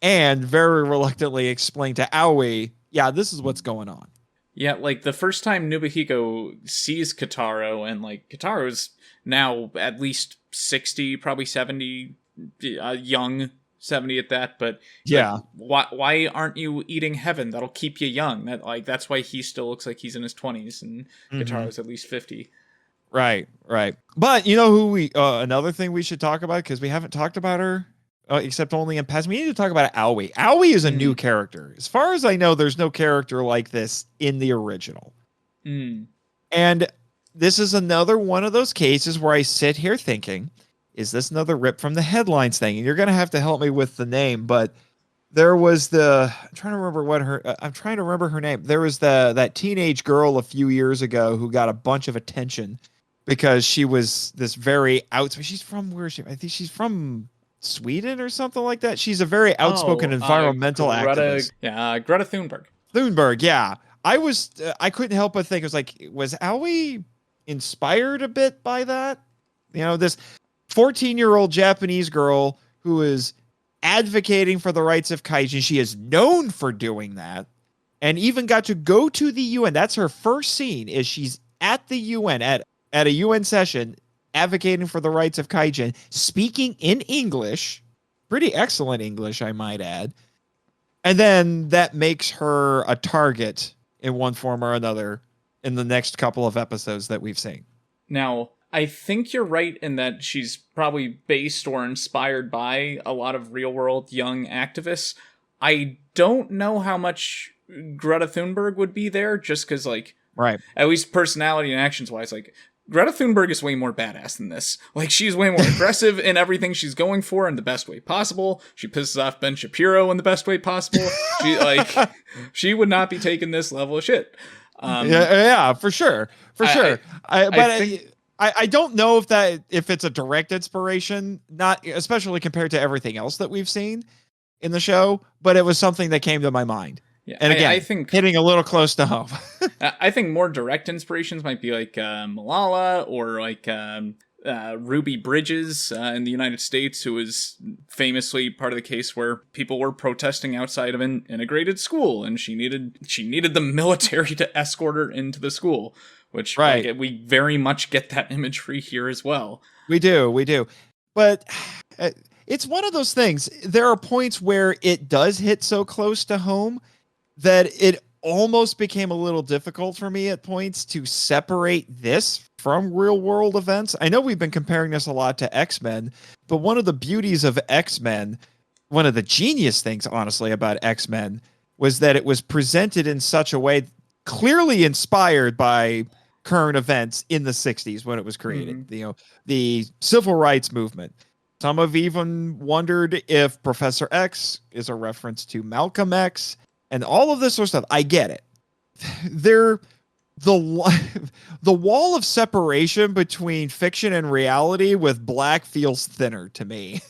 and very reluctantly explained to Aoi, yeah, this is what's going on. Yeah, like the first time Nobuhiko sees Kotaro, and like Kotaro's now at least 60, probably 70, young 70 at that, but yeah, like, why aren't you eating heaven? That'll keep you young. That's why he still looks like he's in his 20s, and Kotaro's at least 50. Right. But you know who another thing we should talk about, because we haven't talked about her except only in past. We need to talk about Aoi. Aoi is a new character. As far as I know, there's no character like this in the original. And this is another one of those cases where I sit here thinking, is this another rip from the headlines thing? And you're going to have to help me with the name, but there was I'm trying to remember her name. There was that teenage girl a few years ago who got a bunch of attention because she was this very outspoken. She's from where is she? I think she's from Sweden or something like that. She's a very outspoken environmental activist. Yeah, Greta Thunberg. Thunberg, yeah. I couldn't help but think, it was like, was Aoi inspired a bit by that? You know, this 14-year-old Japanese girl who is advocating for the rights of kaijin. She is known for doing that, and even got to go to the UN. That's her first scene, is she's at the UN, at a UN session, advocating for the rights of kaijin, speaking in English, pretty excellent English, I might add. And then that makes her a target in one form or another in the next couple of episodes that we've seen. Now, I think you're right in that she's probably based or inspired by a lot of real-world young activists. I don't know how much Greta Thunberg would be there, just because, like, right, at least personality and actions-wise, like, Greta Thunberg is way more badass than this. Like, she's way more aggressive in everything she's going for in the best way possible. She pisses off Ben Shapiro in the best way possible. She would not be taking this level of shit. Yeah, for sure. I don't know if it's a direct inspiration, not especially compared to everything else that we've seen in the show, but it was something that came to my mind. Yeah, and again, I think hitting a little close to home. I think more direct inspirations might be like Malala or like Ruby Bridges in the United States, who was famously part of the case where people were protesting outside of an integrated school, and she needed the military to escort her into the school, which right. Like, we very much get that imagery here as well. We do. But it's one of those things. There are points where it does hit so close to home that it almost became a little difficult for me at points to separate this from real world events. I know we've been comparing this a lot to X-Men, but one of the beauties of X-Men, one of the genius things, honestly, about X-Men was that it was presented in such a way clearly inspired by current events in the 60s when it was created. Mm-hmm. You know, the civil rights movement. Some have even wondered if Professor X is a reference to Malcolm X. And all of this sort of stuff, I get it. The wall of separation between fiction and reality with Black feels thinner to me,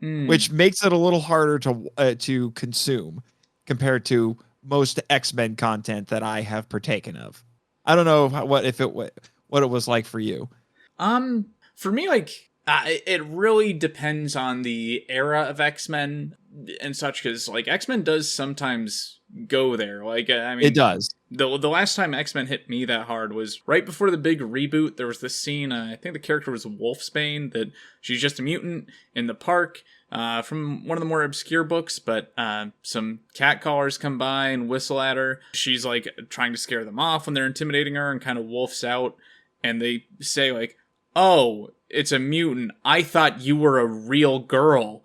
which makes it a little harder to consume compared to most X-Men content that I have partaken of. I don't know what it was like for you. For me, like it really depends on the era of X-Men and such, because like X-Men does sometimes go there. Like I mean, it does. The last time X-Men hit me that hard was right before the big reboot. There was this scene, I think the character was Wolfsbane, that she's just a mutant in the park, from one of the more obscure books, but some catcallers come by and whistle at her. She's like trying to scare them off when they're intimidating her, and kind of wolfs out, and they say like, "Oh, it's a mutant. I thought you were a real girl."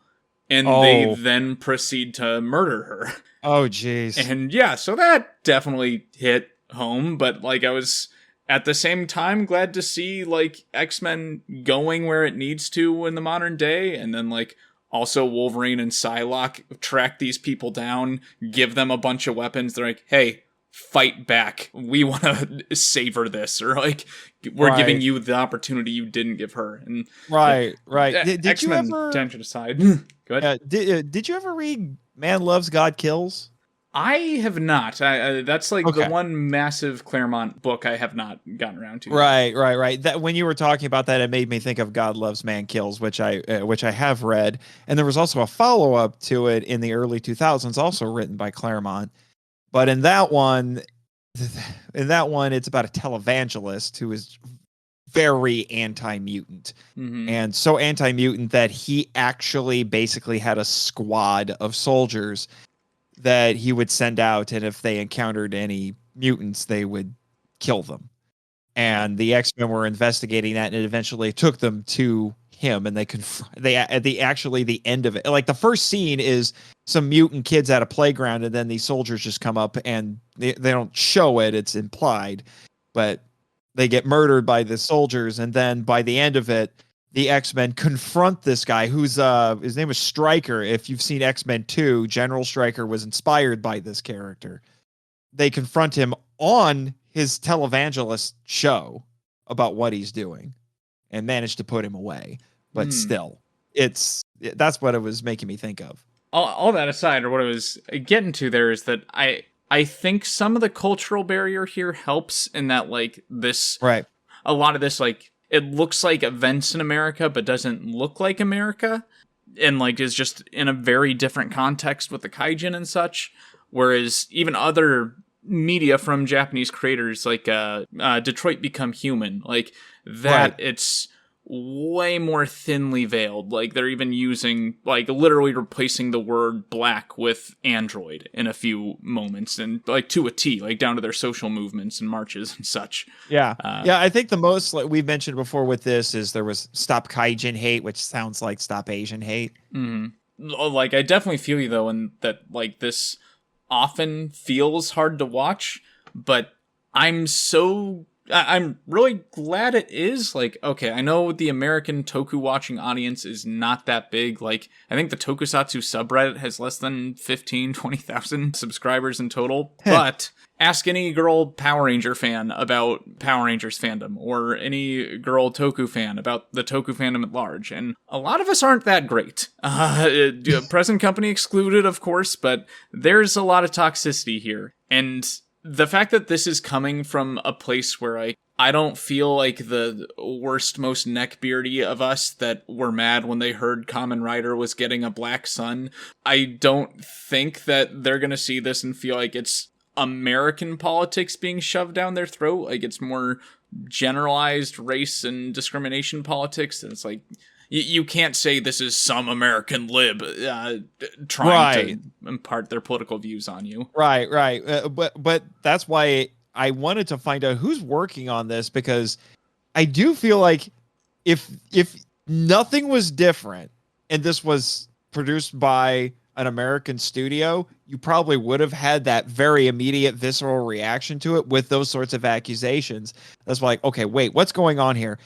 And they then proceed to murder her. Oh, jeez. And yeah, so that definitely hit home. But like, I was at the same time glad to see like X-Men going where it needs to in the modern day. And then like also Wolverine and Psylocke track these people down, give them a bunch of weapons. They're like, hey, fight back. We want to savor this. Or like, we're giving you the opportunity you didn't give her. And right. Did X-Men you ever tangent aside? Go ahead. Did you ever read Man Loves, God Kills? I have not. That's like the one massive Claremont book I have not gotten around to. Right. That when you were talking about that, it made me think of God Loves, Man Kills, which I have read, and there was also a follow up to it in the early 2000s, also written by Claremont. But in that one, it's about a televangelist who is very anti-mutant, and so anti-mutant that he actually basically had a squad of soldiers that he would send out, and if they encountered any mutants, they would kill them. And the X-Men were investigating that, and it eventually took them to him, and the end of it, like the first scene is some mutant kids at a playground, and then these soldiers just come up, and they don't show it, it's implied, but they get murdered by the soldiers. And then by the end of it, the X-Men confront this guy who's his name is Stryker. If you've seen X-Men 2, General Stryker was inspired by this character. They confront him on his televangelist show about what he's doing and managed to put him away. But still, that's what it was making me think of. All that aside, or what I was getting to there is that I think some of the cultural barrier here helps in that, like, this, Right. a lot of this, like, it looks like events in America, but doesn't look like America, and, like, is just in a very different context with the kaijin and such. Whereas even other media from Japanese creators, like Detroit Become Human, like that, Right. it's way more thinly veiled. Like, they're even using, like, literally replacing the word black with android in a few moments, and, like, to a T, like, down to their social movements and marches and such. Yeah. I think the most, like we've mentioned before with this, is there was Stop Kaijin Hate, which sounds like Stop Asian Hate. Like, I definitely feel you, though, and that, like, this often feels hard to watch, but I'm really glad it is. Like, okay, I know the American toku watching audience is not that big. Like, I think the Tokusatsu subreddit has less than 20,000 subscribers in total. But ask any girl Power Ranger fan about Power Rangers fandom, or any girl toku fan about the toku fandom at large, and a lot of us aren't that great. Present company excluded, of course, but there's a lot of toxicity here. And the fact that this is coming from a place where I don't feel like the worst, most neckbeardy of us that were mad when they heard Kamen Rider was getting a black son, I don't think that they're gonna see this and feel like it's American politics being shoved down their throat. Like, it's more generalized race and discrimination politics, and it's like, you can't say this is some American lib trying to impart their political views on you. Right. But that's why I wanted to find out who's working on this, because I do feel like if nothing was different and this was produced by an American studio, you probably would have had that very immediate visceral reaction to it with those sorts of accusations. That's like, okay, wait, what's going on here?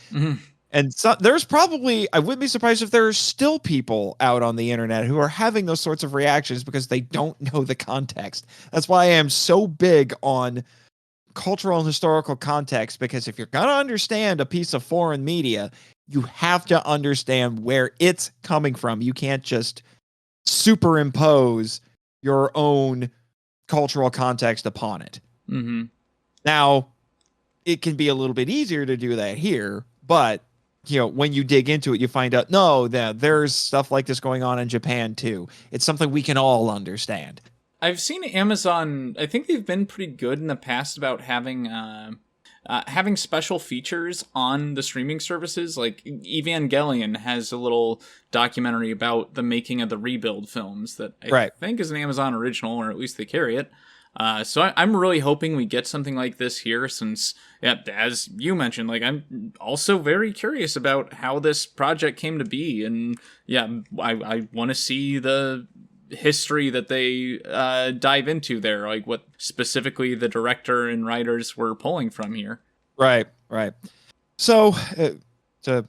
And so there's probably, I wouldn't be surprised if there are still people out on the internet who are having those sorts of reactions because they don't know the context. That's why I am so big on cultural and historical context, because if you're going to understand a piece of foreign media, you have to understand where it's coming from. You can't just superimpose your own cultural context upon it. Now, it can be a little bit easier to do that here, but when you dig into it, you find out, no, there's stuff like this going on in Japan too. It's something we can all understand. I've seen Amazon, I think they've been pretty good in the past about having special features on the streaming services. Like, Evangelion has a little documentary about the making of the Rebuild films that I think is an Amazon original, or at least they carry it. So I'm really hoping we get something like this here, since, as you mentioned, like, I'm also very curious about how this project came to be, and I want to see the history that they dive into there, like what specifically the director and writers were pulling from here. Right. So to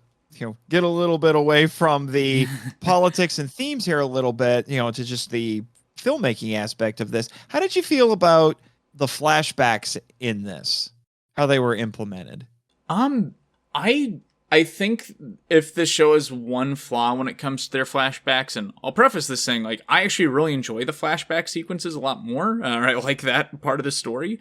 get a little bit away from the politics and themes here a little bit, to just the filmmaking aspect of this, how did you feel about the flashbacks in this, how they were implemented? I think if this show has one flaw when it comes to their flashbacks, and I'll preface this saying, like, I actually really enjoy the flashback sequences a lot more. I like that part of the story.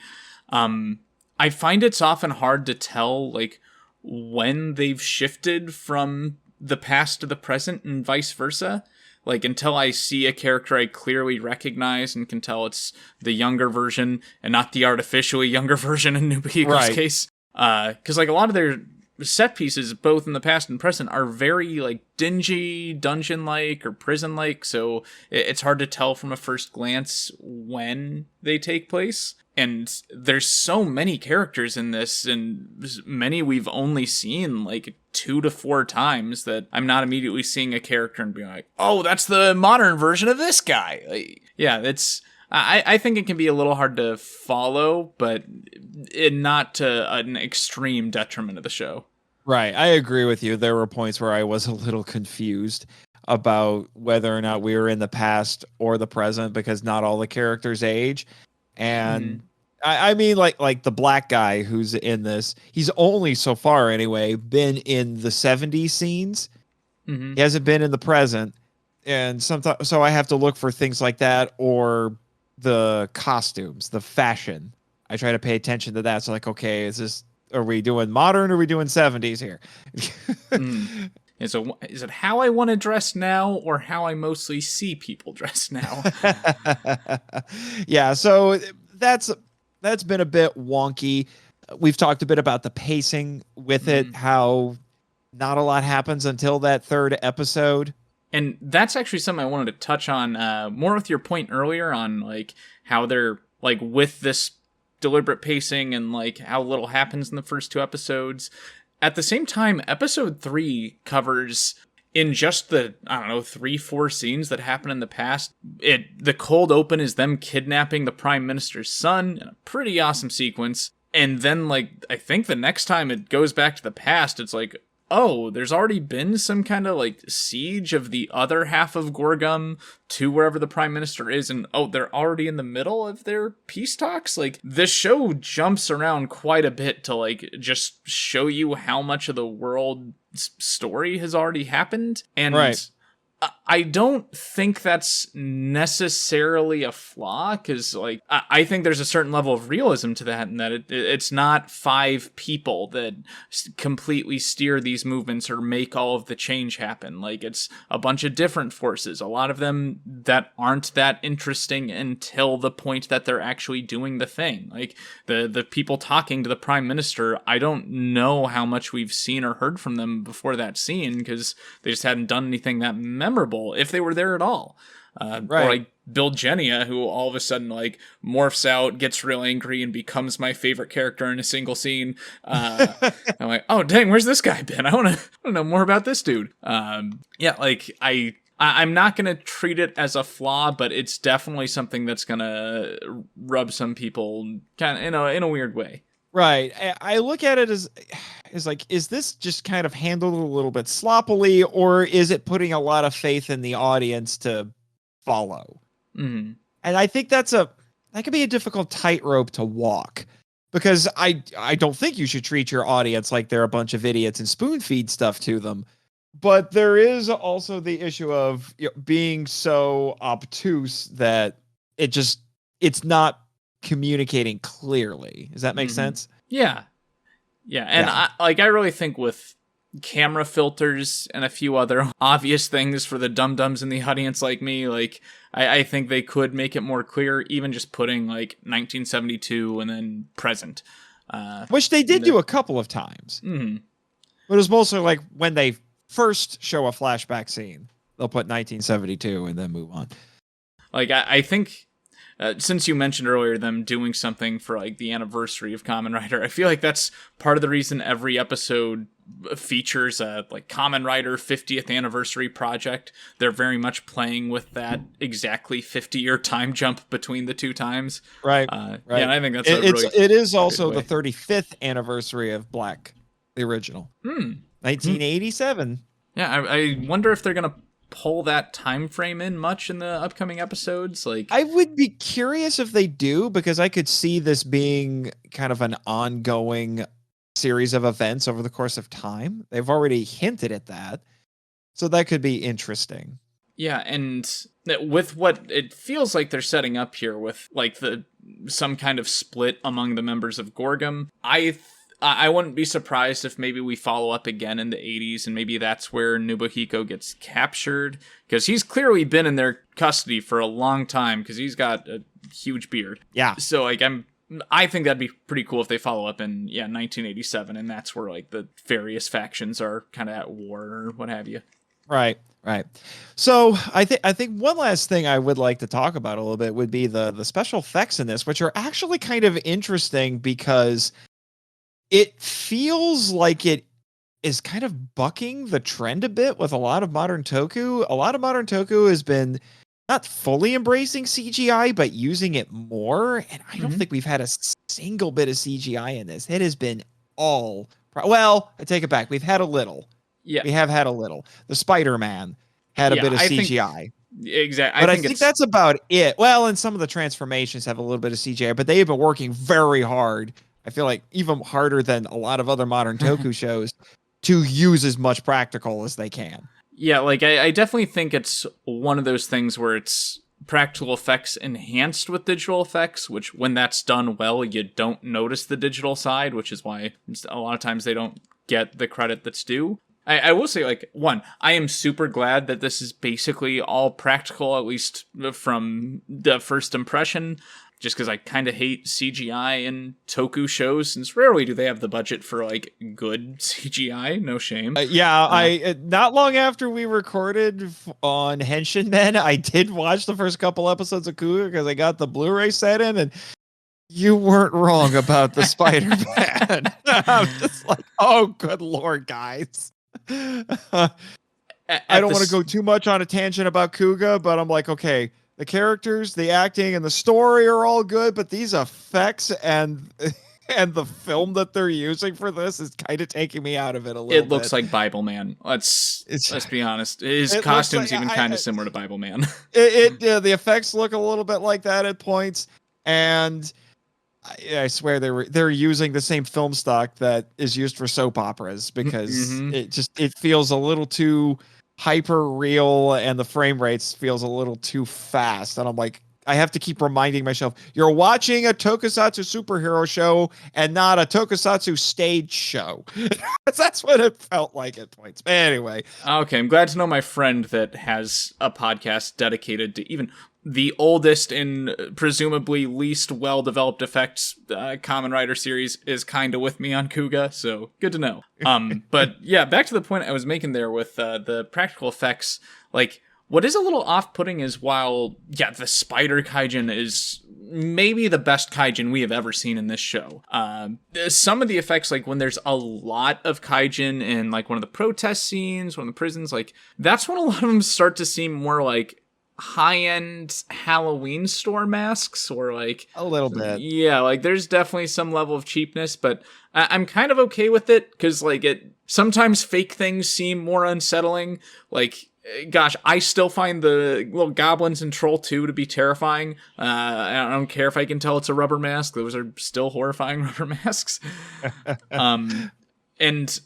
I find it's often hard to tell, like, when they've shifted from the past to the present and vice versa. Like, until I see a character I clearly recognize and can tell it's the younger version and not the artificially younger version in Noob Eagle's case. Because, like, a lot of their set pieces, both in the past and present, are very, like, dingy, dungeon-like, or prison-like, so it's hard to tell from a first glance when they take place. And there's so many characters in this, and many we've only seen, like, 2 to 4 times, that I'm not immediately seeing a character and being like, oh, that's the modern version of this guy. Like, I think it can be a little hard to follow, but not to an extreme detriment of the show. Right. I agree with you. There were points where I was a little confused about whether or not we were in the past or the present, because not all the characters age. And I mean, like the black guy who's in this, he's only so far anyway been in the 70s scenes. Mm-hmm. He hasn't been in the present, and sometimes so I have to look for things like that or the costumes, the fashion. I try to pay attention to that. So like, okay, are we doing modern or are we doing 70s here? Mm. And so is it how I want to dress now or how I mostly see people dress now? Yeah, so that's been a bit wonky. We've talked a bit about the pacing with it, how not a lot happens until that third episode. And that's actually something I wanted to touch on more with your point earlier on like how they're like with this deliberate pacing and like how little happens in the first 2 episodes. At the same time, episode 3 covers in just the, I don't know, 3-4 scenes that happen in the past. The cold open is them kidnapping the prime minister's son in a pretty awesome sequence. And then like, I think the next time it goes back to the past, it's like, oh, there's already been some kind of like siege of the other half of Gorgum to wherever the prime minister is, and oh, they're already in the middle of their peace talks. Like this show jumps around quite a bit to like just show you how much of the world's story has already happened, and right. I don't think that's necessarily a flaw, because like I think there's a certain level of realism to that, and that it's not 5 people that completely steer these movements or make all of the change happen. Like it's a bunch of different forces, a lot of them that aren't that interesting until the point that they're actually doing the thing. Like the people talking to the prime minister, I don't know how much we've seen or heard from them before that scene, because they just hadn't done anything that memorable, if they were there at all. Right. Or like Bill Genia, who all of a sudden like morphs out, gets real angry, and becomes my favorite character in a single scene. I'm like, oh dang, where's this guy been? I want to know more about this dude. Yeah, like I'm not gonna treat it as a flaw, but it's definitely something that's gonna rub some people kind of in a weird way. Right. I look at it as like, is this just kind of handled a little bit sloppily, or is it putting a lot of faith in the audience to follow? Mm. And I think that could be a difficult tightrope to walk, because I don't think you should treat your audience like they're a bunch of idiots and spoon feed stuff to them. But there is also the issue of being so obtuse that it's not communicating clearly. Does that make sense? Yeah. And yeah. I really think with camera filters and a few other obvious things for the dum-dums in the audience like me, like I think they could make it more clear, even just putting like 1972 and then present. Which they did do a couple of times. Mm-hmm. But it was mostly like when they first show a flashback scene, they'll put 1972 and then move on. Like I think... since you mentioned earlier them doing something for like the anniversary of Kamen Rider, I feel like that's part of the reason every episode features a like Kamen Rider 50th anniversary project. They're very much playing with that exactly 50-year time jump between the 2 times. Right. Yeah, and I think that's it is also the 35th anniversary of Black, the original. 1987. Yeah, I wonder if they're gonna pull that time frame in much in the upcoming episodes. Like I would be curious if they do, because I could see this being kind of an ongoing series of events over the course of time. They've already hinted at that, so that could be interesting. Yeah, and with what it feels like they're setting up here with like some kind of split among the members of Gorgum, I wouldn't be surprised if maybe we follow up again in the 80s, and maybe that's where Nobuhiko gets captured, because he's clearly been in their custody for a long time, because he's got a huge beard. Yeah. So like I think that'd be pretty cool if they follow up in 1987, and that's where like the various factions are kind of at war or what have you. Right. So I think one last thing I would like to talk about a little bit would be the special effects in this, which are actually kind of interesting, because it feels like it is kind of bucking the trend a bit with a lot of modern toku. A lot of modern toku has been not fully embracing CGI, but using it more. And I don't think we've had a single bit of CGI in this. It has been all... Well, I take it back. We've had a little. Yeah. We have had a little. The Spider-Man had a bit of CGI. Exactly. But I think that's about it. Well, and some of the transformations have a little bit of CGI, but they've been working very hard. I feel like even harder than a lot of other modern Toku shows to use as much practical as they can. Yeah, like I definitely think it's one of those things where it's practical effects enhanced with digital effects, which when that's done well, you don't notice the digital side, which is why a lot of times they don't get the credit that's due. I will say, like, one, I am super glad that this is basically all practical, at least from the first impression, just because I kind of hate CGI in Toku shows, since rarely do they have the budget for, like, good CGI, no shame. I not long after we recorded on Henshin Men, I did watch the first couple episodes of Kuga because I got the Blu-ray set in, and you weren't wrong about the Spider-Man. I'm just like, oh, good Lord, guys. I don't want to go too much on a tangent about Kuga, but I'm like, okay, the characters, the acting, and the story are all good, but these effects and the film that they're using for this is kind of taking me out of it a little bit. It looks like Bible Man. Let's be honest. His costume's even kind of similar to Bible Man. The effects look a little bit like that at points, and I swear they're using the same film stock that is used for soap operas because it feels a little too hyper real, and the frame rates feels a little too fast. And I'm like, I have to keep reminding myself, you're watching a tokusatsu superhero show and not a tokusatsu stage show. That's what it felt like at points. But anyway. Okay, I'm glad to know my friend that has a podcast dedicated to even the oldest and presumably least well-developed effects Kamen Rider series is kind of with me on Kuga, so good to know. But yeah, back to the point I was making there with the practical effects, like, what is a little off-putting is while, the Spider Kaijin is maybe the best Kaijin we have ever seen in this show. Some of the effects, like when there's a lot of Kaijin in like one of the protest scenes, one of the prisons, like that's when a lot of them start to seem more like high-end Halloween store masks, or like a little bit. Yeah, like there's definitely some level of cheapness, but I'm kind of okay with it because like sometimes fake things seem more unsettling. Like, gosh, I still find the little goblins in Troll 2 to be terrifying. I don't care if I can tell it's a rubber mask. Those are still horrifying rubber masks. And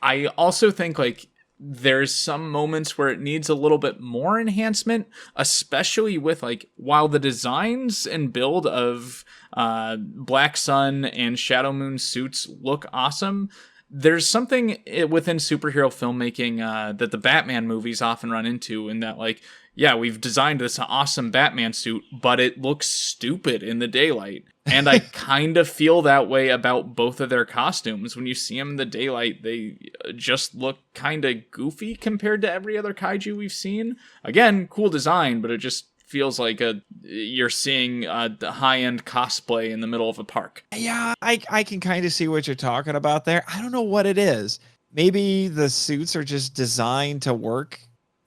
I also think like there's some moments where it needs a little bit more enhancement, especially with like, while the designs and build of Black Sun and Shadow Moon suits look awesome, there's something within superhero filmmaking that the Batman movies often run into, in that like, yeah, we've designed this awesome Batman suit, but it looks stupid in the daylight. And I kind of feel that way about both of their costumes. When you see them in the daylight, they just look kind of goofy compared to every other kaiju we've seen. Again, cool design, but it just feels like you're seeing a high-end cosplay in the middle of a park. Yeah, I can kind of see what you're talking about there. I don't know what it is. Maybe the suits are just designed to work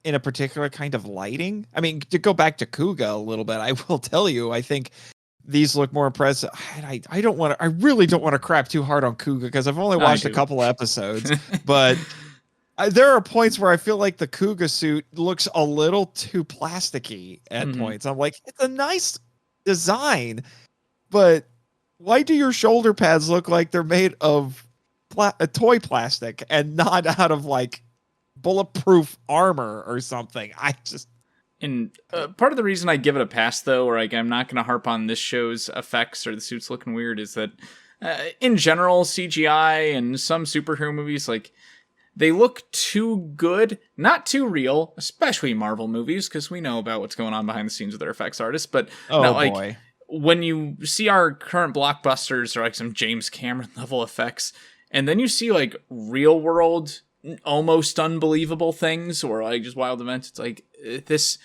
in a particular kind of lighting. I mean, to go back to Kuga a little bit, I will tell you, I think these look more impressive. I really don't want to crap too hard on Kuga because I've only watched a couple episodes, but there are points where I feel like the Kuga suit looks a little too plasticky at points. I'm like, it's a nice design, but why do your shoulder pads look like they're made of toy plastic and not out of like bulletproof armor or something? And part of the reason I give it a pass, though, or like I'm not going to harp on this show's effects or the suits looking weird, is that in general, CGI and some superhero movies, like, they look too good, not too real, especially Marvel movies, because we know about what's going on behind the scenes with their effects artists. But boy, when you see our current blockbusters or like some James Cameron level effects, and then you see like real world, almost unbelievable things, or like just wild events, it's like this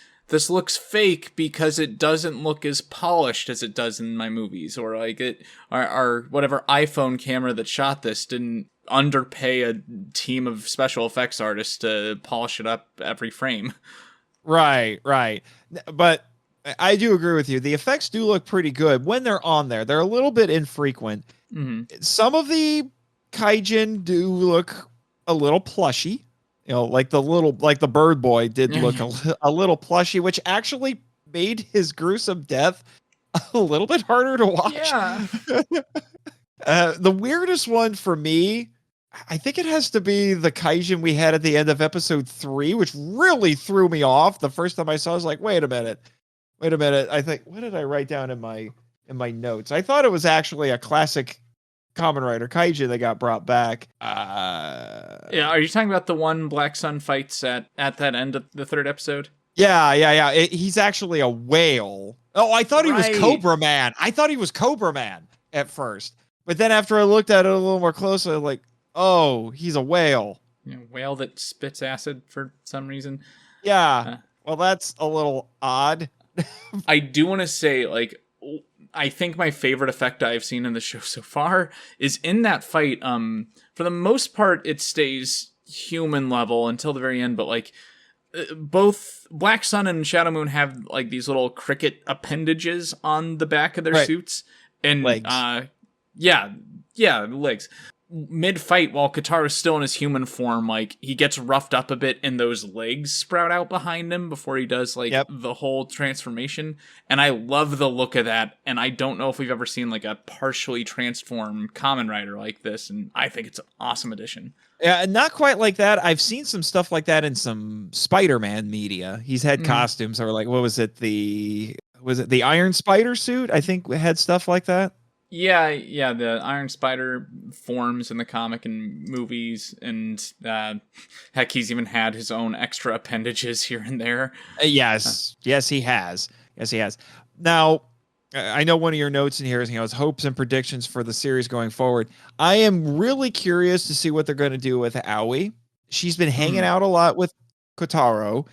looks fake because it doesn't look as polished as it does in my movies, or like our whatever iPhone camera that shot this didn't underpay a team of special effects artists to polish it up every frame. Right. But I do agree with you. The effects do look pretty good when they're on there. They're a little bit infrequent. Some of the kaijin do look a little plushy like the bird boy did Yeah, look yeah. a little plushy, which actually made his gruesome death a little bit harder to watch. Yeah. The weirdest one for me, I think it has to be the Kaijin we had at the end of episode 3, which really threw me off. The first time I saw it, I was like, wait a minute. I think, what did I write down in my notes? I thought it was actually a classic Kamen Rider Kaijin that got brought back. Yeah, are you talking about the one Black Sun fights at that end of the 3rd episode? Yeah. He's actually a whale. Oh, I thought he was Right. Cobra Man. I thought he was Cobra Man at first. But then after I looked at it a little more closely, I'm like, oh, he's a whale. Whale that spits acid for some reason. Yeah. Well, that's a little odd. I do want to say, like, I think my favorite effect I've seen in the show so far is in that fight. For the most part, it stays human level until the very end, but like, both Black Sun and Shadow Moon have like these little cricket appendages on the back of their suits, and legs. Yeah, legs. Mid-fight, while Kataro's still in his human form, like, he gets roughed up a bit and those legs sprout out behind him before he does, like, the whole transformation. And I love the look of that, and I don't know if we've ever seen, like, a partially transformed Kamen Rider like this, and I think it's an awesome addition. Yeah, not quite like that. I've seen some stuff like that in some Spider-Man media. He's had costumes, or like, what was it? The Iron Spider suit? I think had stuff like that. Yeah, the Iron Spider forms in the comic and movies, and heck, he's even had his own extra appendages here and there. Yes, he has. Now, I know one of your notes in here is, hopes and predictions for the series going forward. I am really curious to see what they're going to do with Aoi. She's been hanging out a lot with Kotaro,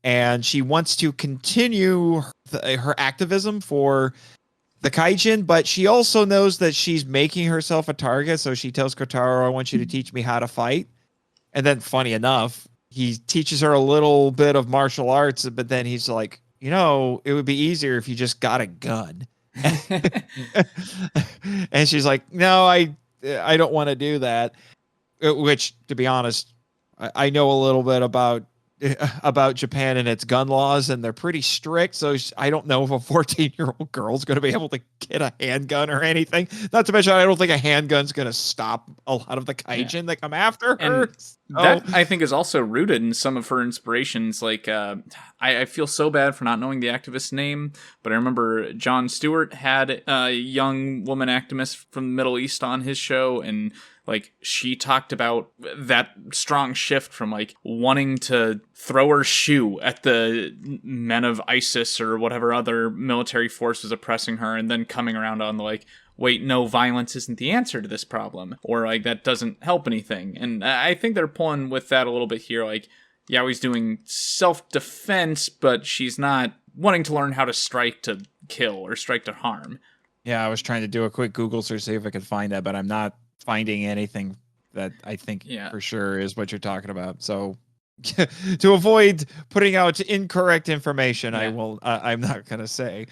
and she wants to continue her activism for the Kaijin, but she also knows that she's making herself a target, so she tells Kotaro, I want you to teach me how to fight. And then, funny enough, he teaches her a little bit of martial arts, but then he's like, it would be easier if you just got a gun. And she's like, no, I don't want to do that. Which, to be honest, I know a little bit about Japan and its gun laws, and they're pretty strict, so I don't know if a 14-year-old girl's going to be able to get a handgun or anything. Not to mention, I don't think a handgun's going to stop a lot of the Kaijin that come after her. And that, I think, is also rooted in some of her inspirations. Like, I feel so bad for not knowing the activist's name, but I remember Jon Stewart had a young woman activist from the Middle East on his show, and like, she talked about that strong shift from like wanting to throw her shoe at the men of ISIS or whatever other military force was oppressing her, and then coming around on the like, wait, no, violence isn't the answer to this problem, or like, that doesn't help anything. And I think they're pulling with that a little bit here. Like, Yaoi's doing self-defense, but she's not wanting to learn how to strike to kill or strike to harm. Yeah, I was trying to do a quick Google search, see if I could find that, but I'm not finding anything that I think for sure is what you're talking about. So to avoid putting out incorrect information, I'm not going to say,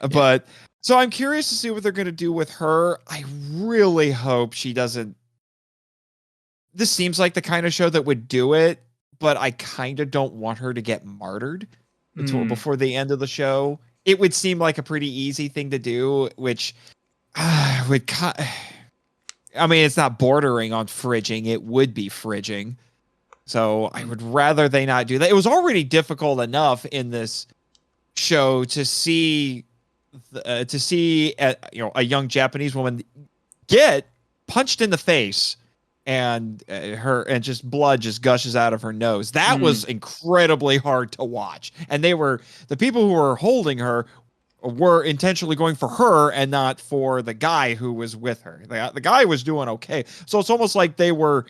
but so I'm curious to see what they're going to do with her. I really hope she doesn't. This seems like the kind of show that would do it, but I kind of don't want her to get martyred until before the end of the show. It would seem like a pretty easy thing to do, which would I mean, it's not bordering on fridging. It would be fridging. So I would rather they not do that. It was already difficult enough in this show to see a young Japanese woman get punched in the face and just blood just gushes out of her nose. That was incredibly hard to watch. And the people who were holding her were intentionally going for her and not for the guy who was with her. The guy was doing okay. So it's almost like they were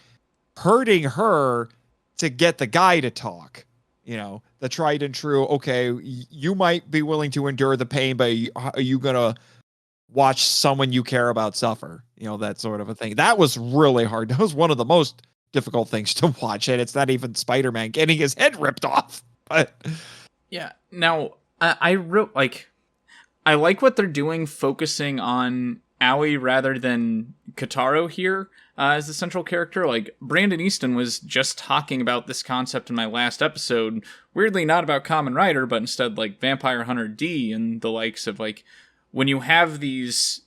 hurting her to get the guy to talk. The tried and true, okay, you might be willing to endure the pain, but are you going to watch someone you care about suffer? That sort of a thing. That was really hard. That was one of the most difficult things to watch. And it's not even Spider-Man getting his head ripped off. But yeah. Now, I like what they're doing, focusing on Aoi rather than Kotaro here as the central character. Like, Brandon Easton was just talking about this concept in my last episode. Weirdly, not about Kamen Rider, but instead, like, Vampire Hunter D and the likes of, like, when you have these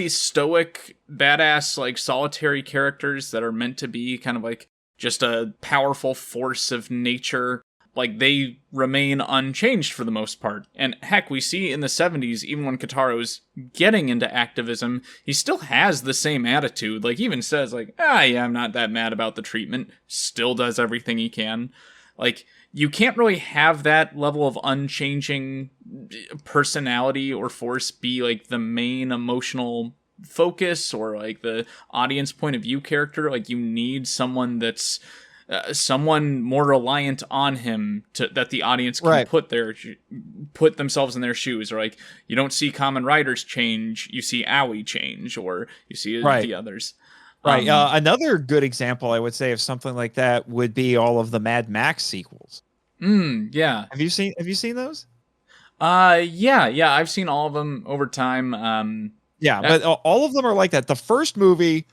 stoic, badass, like, solitary characters that are meant to be kind of like just a powerful force of nature, like, they remain unchanged for the most part. And heck, we see in the 70s, even when Kotaro's getting into activism, he still has the same attitude. Like, he even says, like, yeah, I'm not that mad about the treatment. Still does everything he can. Like, you can't really have that level of unchanging personality or force be, like, the main emotional focus or, like, the audience point of view character. Like, you need someone that's someone more reliant on him that the audience can put themselves in their shoes. Or, like, you don't see Kamen Riders change, you see Aoi change, or you see the others. Right. Another good example, I would say, of something like that would be all of the Mad Max sequels. Yeah. Have you seen those? Yeah, I've seen all of them over time. But all of them are like that. The first movie,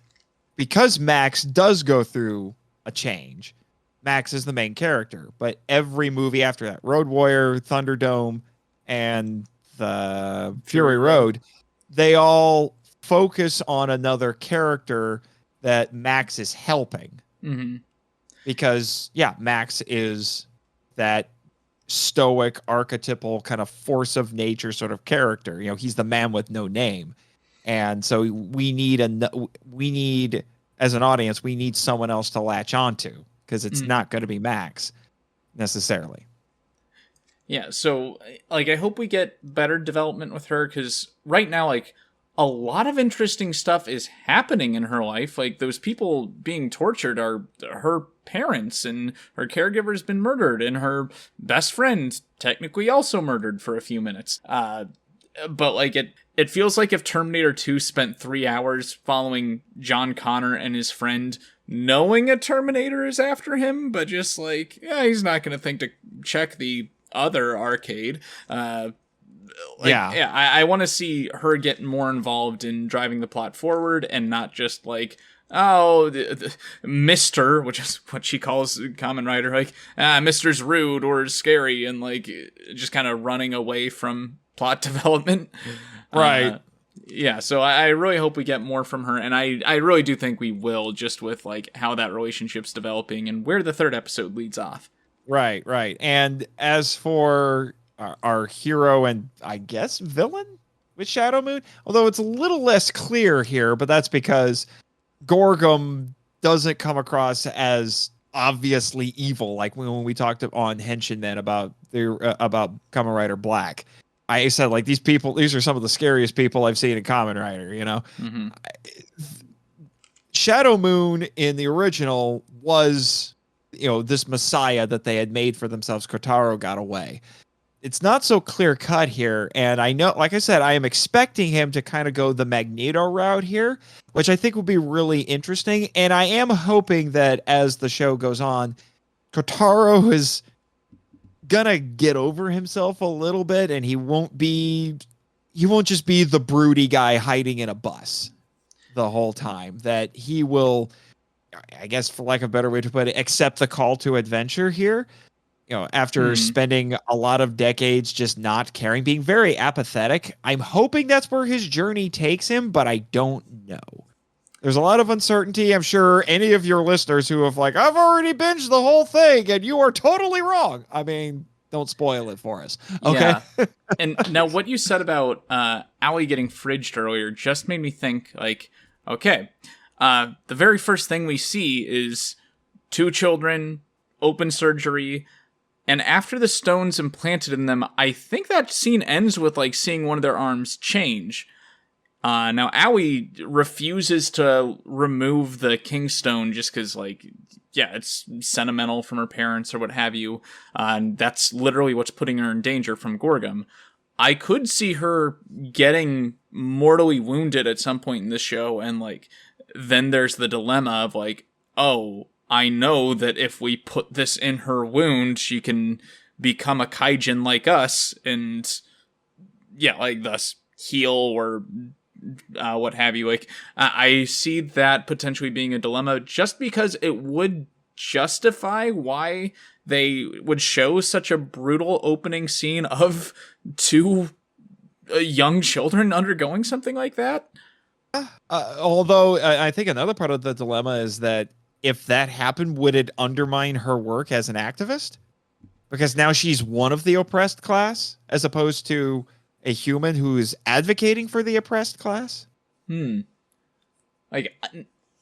because Max does go through a change, Max is the main character, but every movie after that, Road Warrior, Thunderdome, and the Fury Road, they all focus on another character that Max is helping. Mm-hmm. Because, Max is that stoic, archetypal kind of force of nature sort of character. You know, he's the man with no name. And so we need, as an audience, we need someone else to latch onto, because it's not going to be Max necessarily. Yeah, so, like, I hope we get better development with her, because right now, like, a lot of interesting stuff is happening in her life. Like, those people being tortured are her parents, and her caregiver's been murdered, and her best friend technically also murdered for a few minutes. But, like, it feels like if Terminator 2 spent 3 hours following John Connor and his friend, knowing a Terminator is after him, but just like, he's not going to think to check the other arcade. I want to see her get more involved in driving the plot forward, and not just like, the Mr., which is what she calls Kamen Rider, like, Mr's rude or scary, and like just kind of running away from plot development. Right. So I really hope we get more from her, and I really do think we will, just with like how that relationship's developing and where the third episode leads off. Right. And as for our hero and I guess villain with Shadow Moon, although it's a little less clear here, but that's because Gorgum doesn't come across as obviously evil like when we talked on Henshin then about Kamen Rider Black. I said, like, these are some of the scariest people I've seen in Kamen Rider, you know? Mm-hmm. Shadow Moon in the original was, this messiah that they had made for themselves. Kotaro got away. It's not so clear cut here. And I know, like I said, I am expecting him to kind of go the Magneto route here, which I think will be really interesting. And I am hoping that as the show goes on, Kotaro is gonna get over himself a little bit, and he won't just be the broody guy hiding in a bus the whole time. That he will, I guess, for lack of a better way to put it, accept the call to adventure here. After spending a lot of decades just not caring, being very apathetic. I'm hoping that's where his journey takes him, but I don't know. There's a lot of uncertainty. I'm sure any of your listeners who have like, I've already binged the whole thing and you are totally wrong. I mean, don't spoil it for us. Okay. Yeah. And now what you said about Aoi getting fridged earlier just made me think, like, okay, the very first thing we see is 2 children, open surgery, and after the stone's implanted in them, I think that scene ends with like seeing one of their arms change. Now, Aoi refuses to remove the King Stone just because, like, it's sentimental from her parents or what have you. And that's literally what's putting her in danger from Gorgum. I could see her getting mortally wounded at some point in this show, and, like, then there's the dilemma of, like, oh, I know that if we put this in her wound, she can become a kaijin like us, and, thus heal or what have you. Like, I see that potentially being a dilemma just because it would justify why they would show such a brutal opening scene of two young children undergoing something like that. Although I think another part of the dilemma is that if that happened, would it undermine her work as an activist? Because now she's one of the oppressed class, as opposed to a human who is advocating for the oppressed class. Like,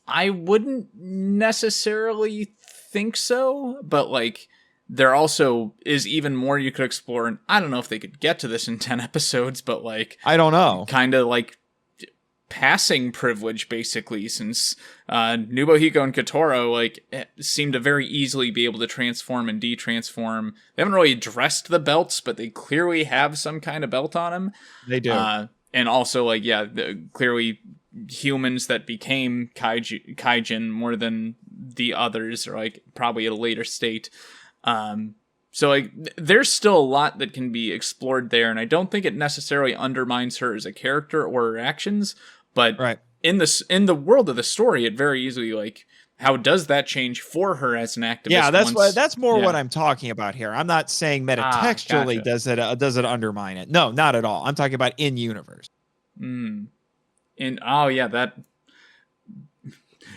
I wouldn't necessarily think so, but like, there also is even more you could explore. And I don't know if they could get to this in 10 episodes, but like, I don't know. Kind of like passing privilege, basically, since Nubohiko and Kotaro like seem to very easily be able to transform and detransform. They haven't really addressed the belts, but they clearly have some kind of belt on them. They do. And also, like, yeah, clearly humans that became kaijin more than the others, or like probably at a later state. So like, there's still a lot that can be explored there, and I don't think it necessarily undermines her as a character or her actions. But right. in the world of the story, it very easily, like, how does that change for her as an activist? Yeah, that's more what I'm talking about here. I'm not saying metatextually gotcha. does it undermine it. No, not at all. I'm talking about in universe. That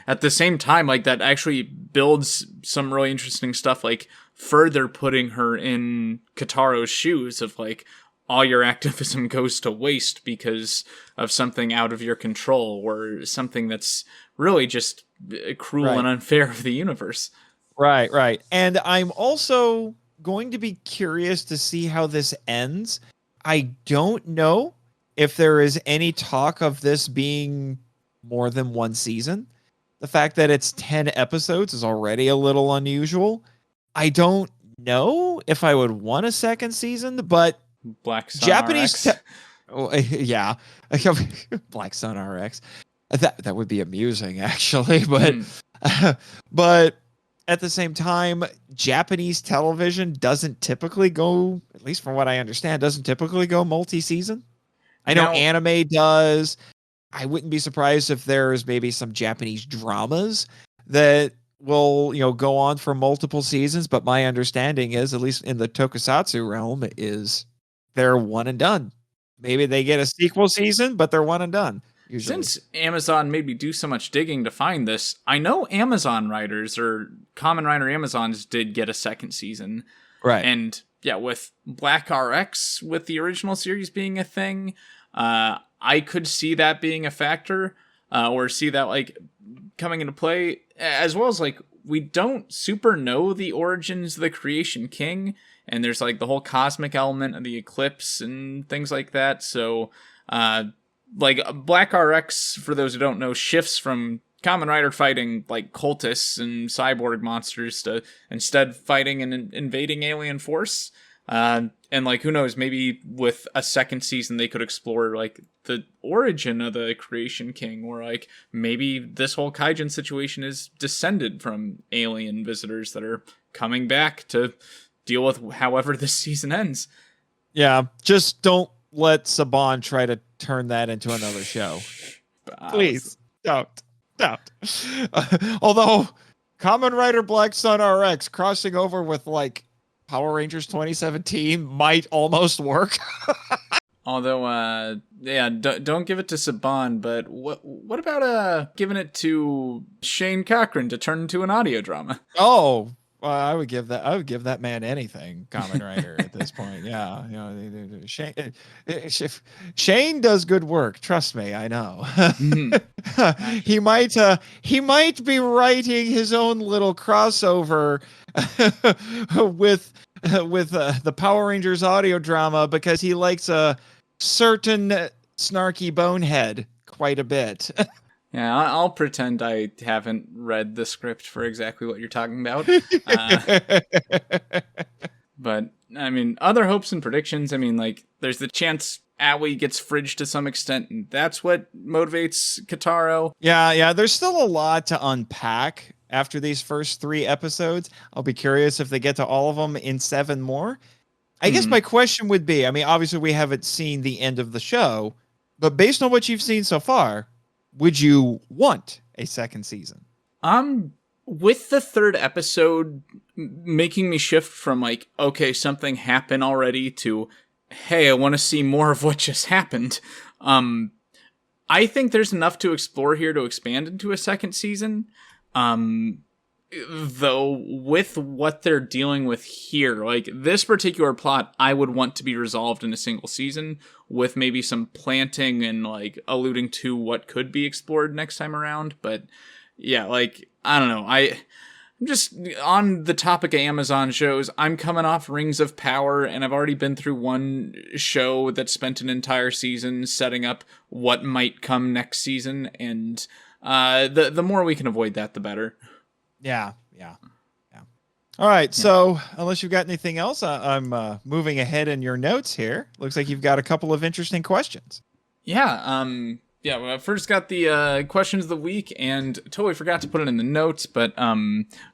at the same time, like, that actually builds some really interesting stuff, like further putting her in Kataro's shoes of like, all your activism goes to waste because of something out of your control, or something that's really just cruel and unfair of the universe. Right. And I'm also going to be curious to see how this ends. I don't know if there is any talk of this being more than one season. The fact that it's 10 episodes is already a little unusual. I don't know if I would want a second season, but Black Sun Japanese RX. Yeah. Black Sun RX. That would be amusing, actually, but at the same time, Japanese television doesn't typically go, at least from what I understand, doesn't typically go multi-season. I know anime does. I wouldn't be surprised if there's maybe some Japanese dramas that will, go on for multiple seasons, but my understanding is, at least in the tokusatsu realm, is they're one and done. Maybe they get a sequel season, but they're one and done. Usually. Since Amazon made me do so much digging to find this, I know Amazon writers, or Kamen Rider Amazons, did get a second season. Right. And yeah, with Black RX, with the original series being a thing, I could see that being a factor, or see that like coming into play, as well as like, we don't super know the origins of the Creation King, and there's like the whole cosmic element of the eclipse and things like that. So, like, Black RX, for those who don't know, shifts from Kamen Rider fighting like cultists and cyborg monsters to instead fighting an invading alien force. And like, who knows, maybe with a second season they could explore like the origin of the Creation King, or like maybe this whole kaijin situation is descended from alien visitors that are coming back to deal with however this season ends. Yeah, just don't let Saban try to turn that into another show. Please, don't. Although, Kamen Rider Black Sun RX crossing over with, like, Power Rangers 2017 might almost work. Although, don't give it to Saban, but what about giving it to Shane Cochran to turn into an audio drama? Oh, well, I would give that man anything, Kamen Rider, at this point. Yeah, Shane does good work. Trust me, I know. He might be writing his own little crossover with the Power Rangers audio drama, because he likes a certain snarky bonehead quite a bit. Yeah, I'll pretend I haven't read the script for exactly what you're talking about. But, I mean, other hopes and predictions, I mean, like, there's the chance Aoi gets fridged to some extent, and that's what motivates Kotaro. Yeah, there's still a lot to unpack after these first 3 episodes. I'll be curious if they get to all of them in 7 more. I guess my question would be, I mean, obviously we haven't seen the end of the show, But based on what you've seen so far, would you want a second season? With the third episode making me shift from like, okay, something happened already to, hey, I want to see more of what just happened. I think there's enough to explore here to expand into a second season. Though with what they're dealing with here, like this particular plot, I would want to be resolved in a single season with maybe some planting and like alluding to what could be explored next time around. But yeah, like, I don't know. I'm just on the topic of Amazon shows. I'm coming off Rings of Power, and I've already been through one show that spent an entire season setting up what might come next season, and the more we can avoid that, the better. Yeah. All right. Yeah. So unless you've got anything else, I'm moving ahead in your notes here. Looks like you've got a couple of interesting questions. Yeah. Well, I first got the questions of the week, and totally forgot to put it in the notes. But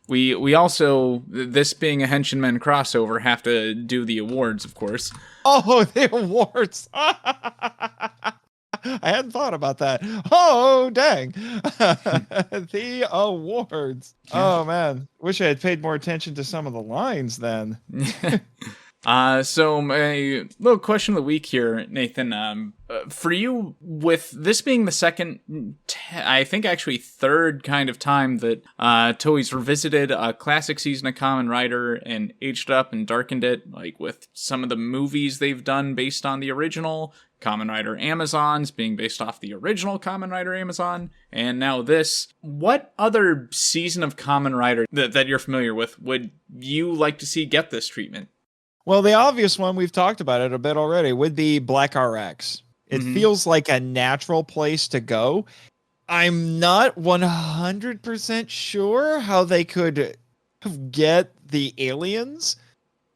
we also, this being a Henshin Men crossover, have to do the awards, of course. Oh, the awards! I hadn't thought about that. Oh, dang. The awards. Oh, man. Wish I had paid more attention to some of the lines then. So my little question of the week here, Nathan, for you, with this being the second, I think actually third kind of time that Toei's revisited a classic season of Kamen Rider and aged it up and darkened it, like with some of the movies they've done based on the original Kamen Rider Amazons being based off the original Kamen Rider Amazon, and now this. What other season of Kamen Rider that you're familiar with would you like to see get this treatment? Well, the obvious one, we've talked about it a bit already, would be Black RX. It feels like a natural place to go. I'm not 100% sure how they could get the aliens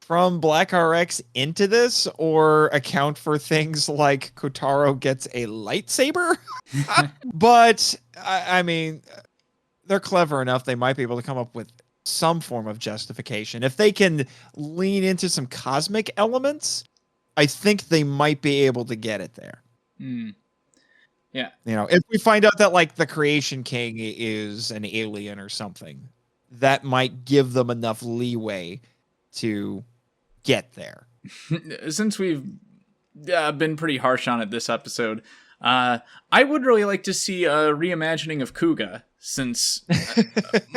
from Black RX into this or account for things like Kotaro gets a lightsaber. But, I mean, they're clever enough. They might be able to come up with some form of justification. If they can lean into some cosmic elements, I think they might be able to get it there. Yeah. You know, if we find out that like the Creation King is an alien or something, that might give them enough leeway to get there. Since we've been pretty harsh on it this episode, I would really like to see a reimagining of Kuga, since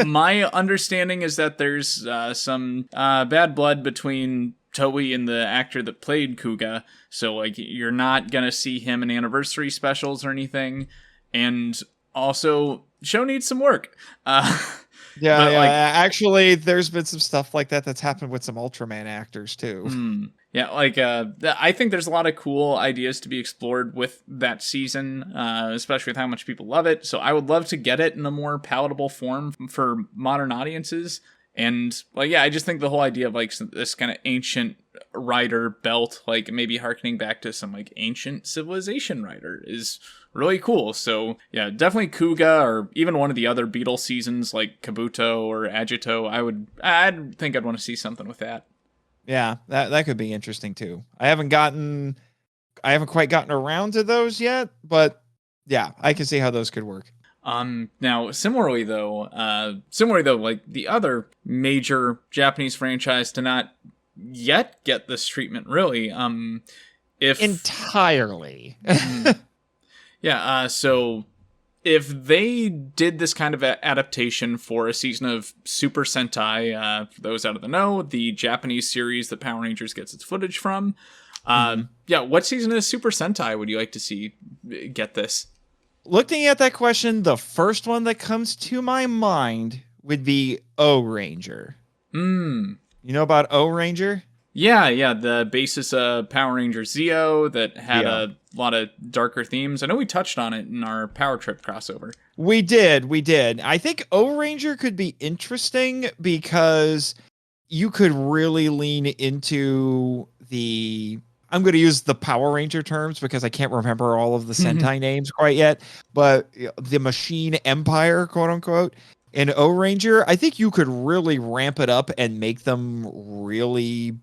my understanding is that there's some bad blood between Toei and the actor that played Kuga, so like you're not gonna see him in anniversary specials or anything, and also show needs some work. Actually, there's been some stuff like that that's happened with some Ultraman actors too. Yeah, like I think there's a lot of cool ideas to be explored with that season, especially with how much people love it. So I would love to get it in a more palatable form for modern audiences. And like, yeah, I just think the whole idea of like this kind of ancient rider belt, like maybe harkening back to some like ancient civilization rider, is really cool. So yeah, definitely Kuga, or even one of the other Beetle seasons like Kabuto or Agito. I'd think I'd want to see something with that. Yeah, that could be interesting too. I haven't quite gotten around to those yet, but yeah, I can see how those could work. Now similarly though, like the other major Japanese franchise to not yet get this treatment, really, if entirely. So if they did this kind of adaptation for a season of Super Sentai, for those out of the know, the Japanese series that Power Rangers gets its footage from, what season of Super Sentai would you like to see get this? Looking at that question, the first one that comes to my mind would be O-Ranger. You know about O-Ranger? Yeah, the basis of Power Ranger Zeo that had a lot of darker themes. I know we touched on it in our Power Trip crossover. We did. I think O-Ranger could be interesting because you could really lean into I'm going to use the Power Ranger terms because I can't remember all of the Sentai names quite yet, but the Machine Empire, quote unquote, in O-Ranger, I think you could really ramp it up and make them really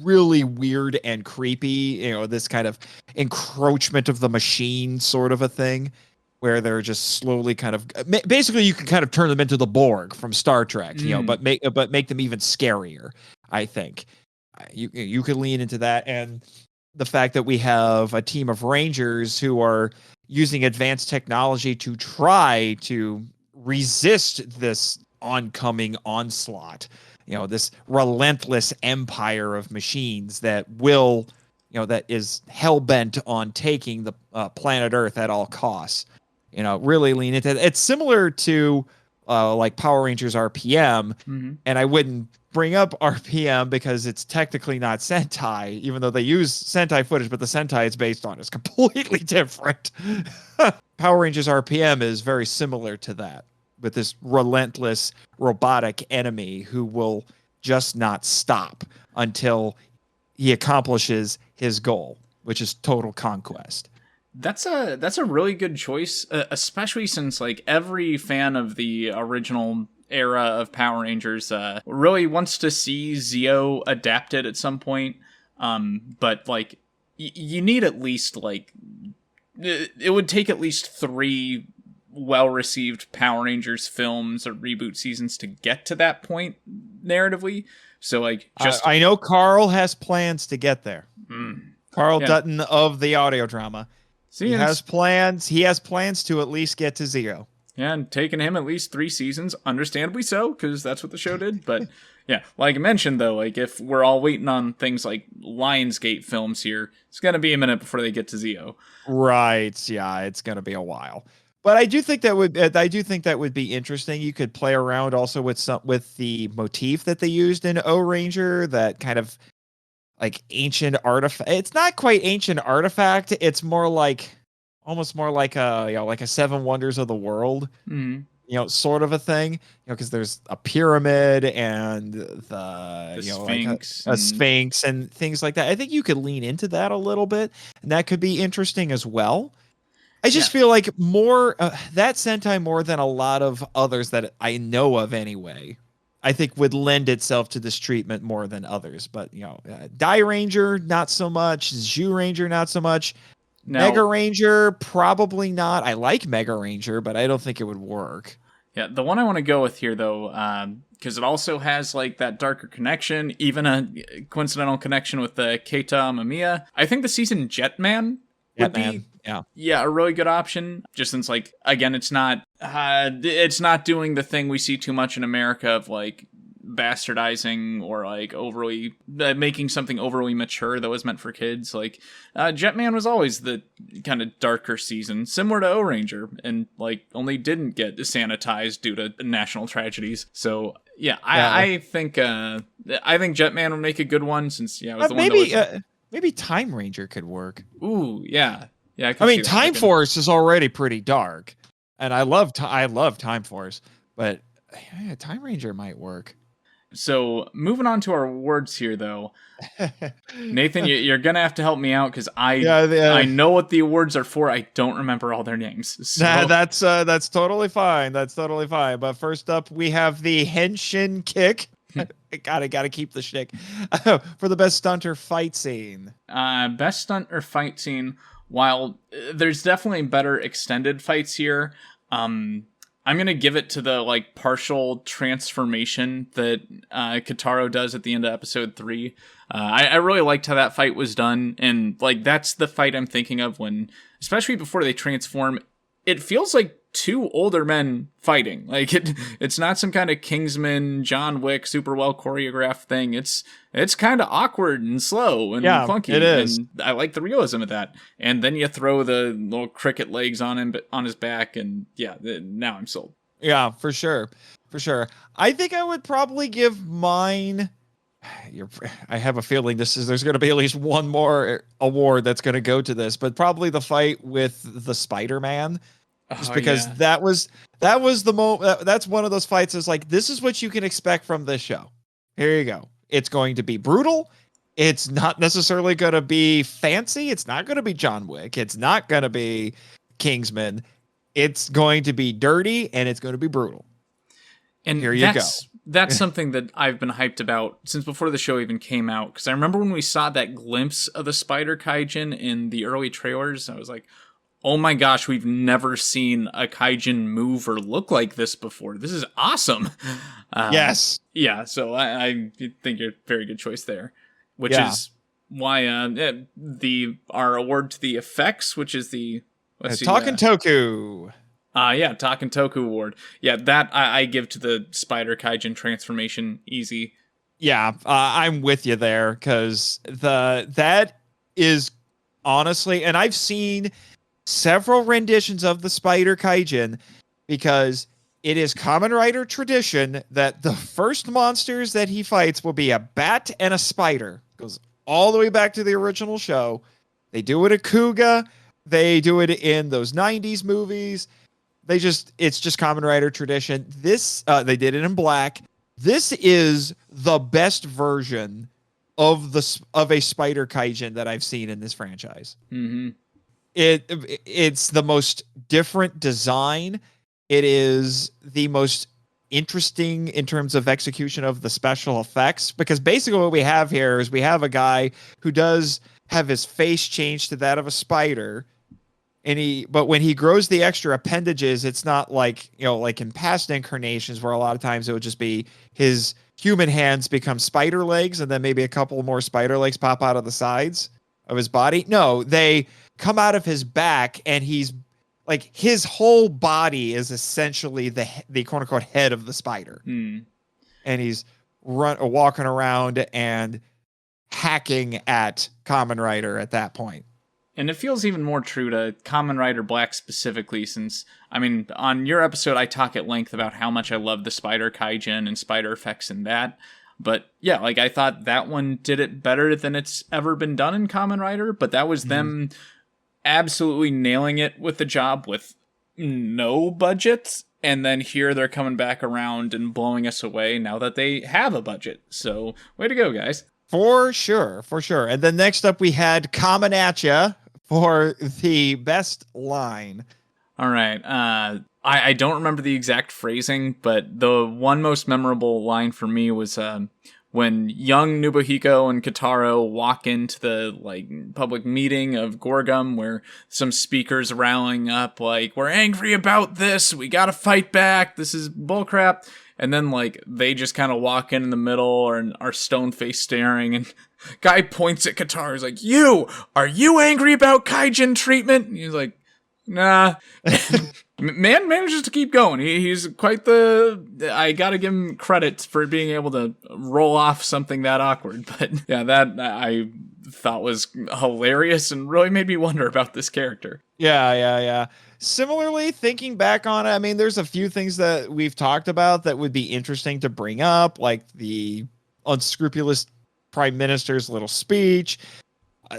really weird and creepy, this kind of encroachment of the machine sort of a thing, where they're just slowly kind of basically you can kind of turn them into the Borg from Star Trek, but make them even scarier. I think you could lean into that, and the fact that we have a team of Rangers who are using advanced technology to try to resist this oncoming onslaught, this relentless empire of machines that will, that is hell-bent on taking the planet Earth at all costs. Really lean into it. It's similar to like Power Rangers RPM, and I wouldn't bring up RPM because it's technically not Sentai, even though they use Sentai footage, but the Sentai it's based on is completely different. Power Rangers RPM is very similar to that, with this relentless robotic enemy who will just not stop until he accomplishes his goal, which is total conquest. That's a really good choice, especially since like every fan of the original era of Power Rangers really wants to see Zeo adapted at some point. But like you need at least like it would take at least 3 well-received Power Rangers films or reboot seasons to get to that point narratively. So like just I know Carl has plans to get there. Carl Dutton of the audio drama. See, he has plans. He has plans to at least get to Zeo. Yeah, and taking him at least 3 seasons, understandably so, because that's what the show did. But yeah, like I mentioned though, like if we're all waiting on things like Lionsgate films here, it's gonna be a minute before they get to Zeo. Right. Yeah, it's gonna be a while. But I do think that would be interesting. You could play around also with the motif that they used in O Ranger, that kind of like ancient artifact. It's not quite ancient artifact. It's more like almost more like a 7 Wonders of the World, sort of a thing. Because there's a pyramid and the Sphinx, like a Sphinx and things like that. I think you could lean into that a little bit, and that could be interesting as well. I just feel like more that Sentai more than a lot of others that I know of anyway, I think would lend itself to this treatment more than others. But, Die Ranger, not so much. Zhu Ranger, not so much. Now, Mega Ranger, probably not. I like Mega Ranger, but I don't think it would work. Yeah, the one I want to go with here, though, because it also has like that darker connection, even a coincidental connection with the Keita Mamiya. I think the season Jetman would be a really good option, just since like again it's not doing the thing we see too much in America of like bastardizing or like overly making something overly mature that was meant for kids. Like Jetman was always the kind of darker season, similar to O-Ranger, and like only didn't get sanitized due to national tragedies. So I think Jetman would make a good one, since it was the one that was... Maybe Time Ranger could work. Ooh, yeah. Yeah, I mean, Time Force is already pretty dark, and I love Time Force, but Time Ranger might work. So, moving on to our awards here, though. Nathan, you're going to have to help me out, because I know what the awards are for. I don't remember all their names. So. That's totally fine. That's totally fine. But first up, we have the Henshin kick. Gotta keep the shtick. For the best stunt or fight scene. Best stunt or fight scene. While there's definitely better extended fights here, I'm gonna give it to the like partial transformation that Kitaro does at the end of episode 3. I really liked how that fight was done, and like that's the fight I'm thinking of when, especially before they transform. It feels like 2 older men fighting. Like it's not some kind of Kingsman, John Wick, super well choreographed thing. It's kind of awkward and slow and clunky. It is. And I like the realism of that. And then you throw the little cricket legs on him, on his back, and now I'm sold. Yeah, for sure. I think I would probably give mine. I have a feeling there's going to be at least one more award that's going to go to this, but probably the fight with the Spider-Man. Just because that was the moment. That's one of those fights is like, this is what you can expect from this show. Here you go. It's going to be brutal. It's not necessarily going to be fancy. It's not going to be John Wick. It's not going to be Kingsman. It's going to be dirty, and it's going to be brutal. And here you go. that's something that I've been hyped about since before the show even came out. Because I remember when we saw that glimpse of the Spider Kaijin in the early trailers, I was like, oh my gosh, we've never seen a Kaijin move or look like this before. This is awesome. Yes. Yeah, so I think you're a very good choice there. Which is why our award to the effects, which is the... Talking Toku. Talking Toku award. Yeah, that I give to the Spider Kaijin transformation easy. Yeah, I'm with you there, because that is honestly, and I've seen several renditions of the Spider Kaijin, because it is Kamen Rider tradition that the first monsters that he fights will be a bat and a spider. Goes all the way back to the original show. They do it at Kuga. They do it in those 90s movies. It's just Kamen Rider tradition. They did it in black. This is the best version of a Spider Kaijin that I've seen in this franchise. Mm-hmm. It's the most different design. It is the most interesting in terms of execution of the special effects, because basically what we have here is we have a guy who does have his face changed to that of a spider, but when he grows the extra appendages, it's not like, like in past incarnations where a lot of times it would just be his human hands become spider legs and then maybe a couple more spider legs pop out of the sides of his body. No, they come out of his back, and he's like, his whole body is essentially the quote unquote head of the spider. Mm. And he's walking around and hacking at Kamen Rider at that point. And it feels even more true to Kamen Rider Black specifically, since, I mean, on your episode, I talk at length about how much I love the Spider Kaijin and spider effects in that. But yeah, like, I thought that one did it better than it's ever been done in Kamen Rider, but that was them absolutely nailing it with the job with no budget. And then here they're coming back around and blowing us away now that they have a budget. So way to go, guys. For sure. And then next up we had Kamen at Ya for the best line. All right. I don't remember the exact phrasing, but the one most memorable line for me was when young Nobuhiko and Kitaro walk into the public meeting of Gorgum, where some speakers rallying up like, we're angry about this, we gotta fight back, this is bullcrap. And then they just kind of walk in the middle and are stone-faced staring, and guy points at Kitaro, he's like, are you angry about Kaijin treatment? And he's like, nah. Man manages to keep going. He's quite I gotta give him credit for being able to roll off something that awkward. But yeah, that I thought was hilarious and really made me wonder about this character. Yeah. Similarly, thinking back on it, I mean, there's a few things that we've talked about that would be interesting to bring up, like the unscrupulous prime minister's little speech.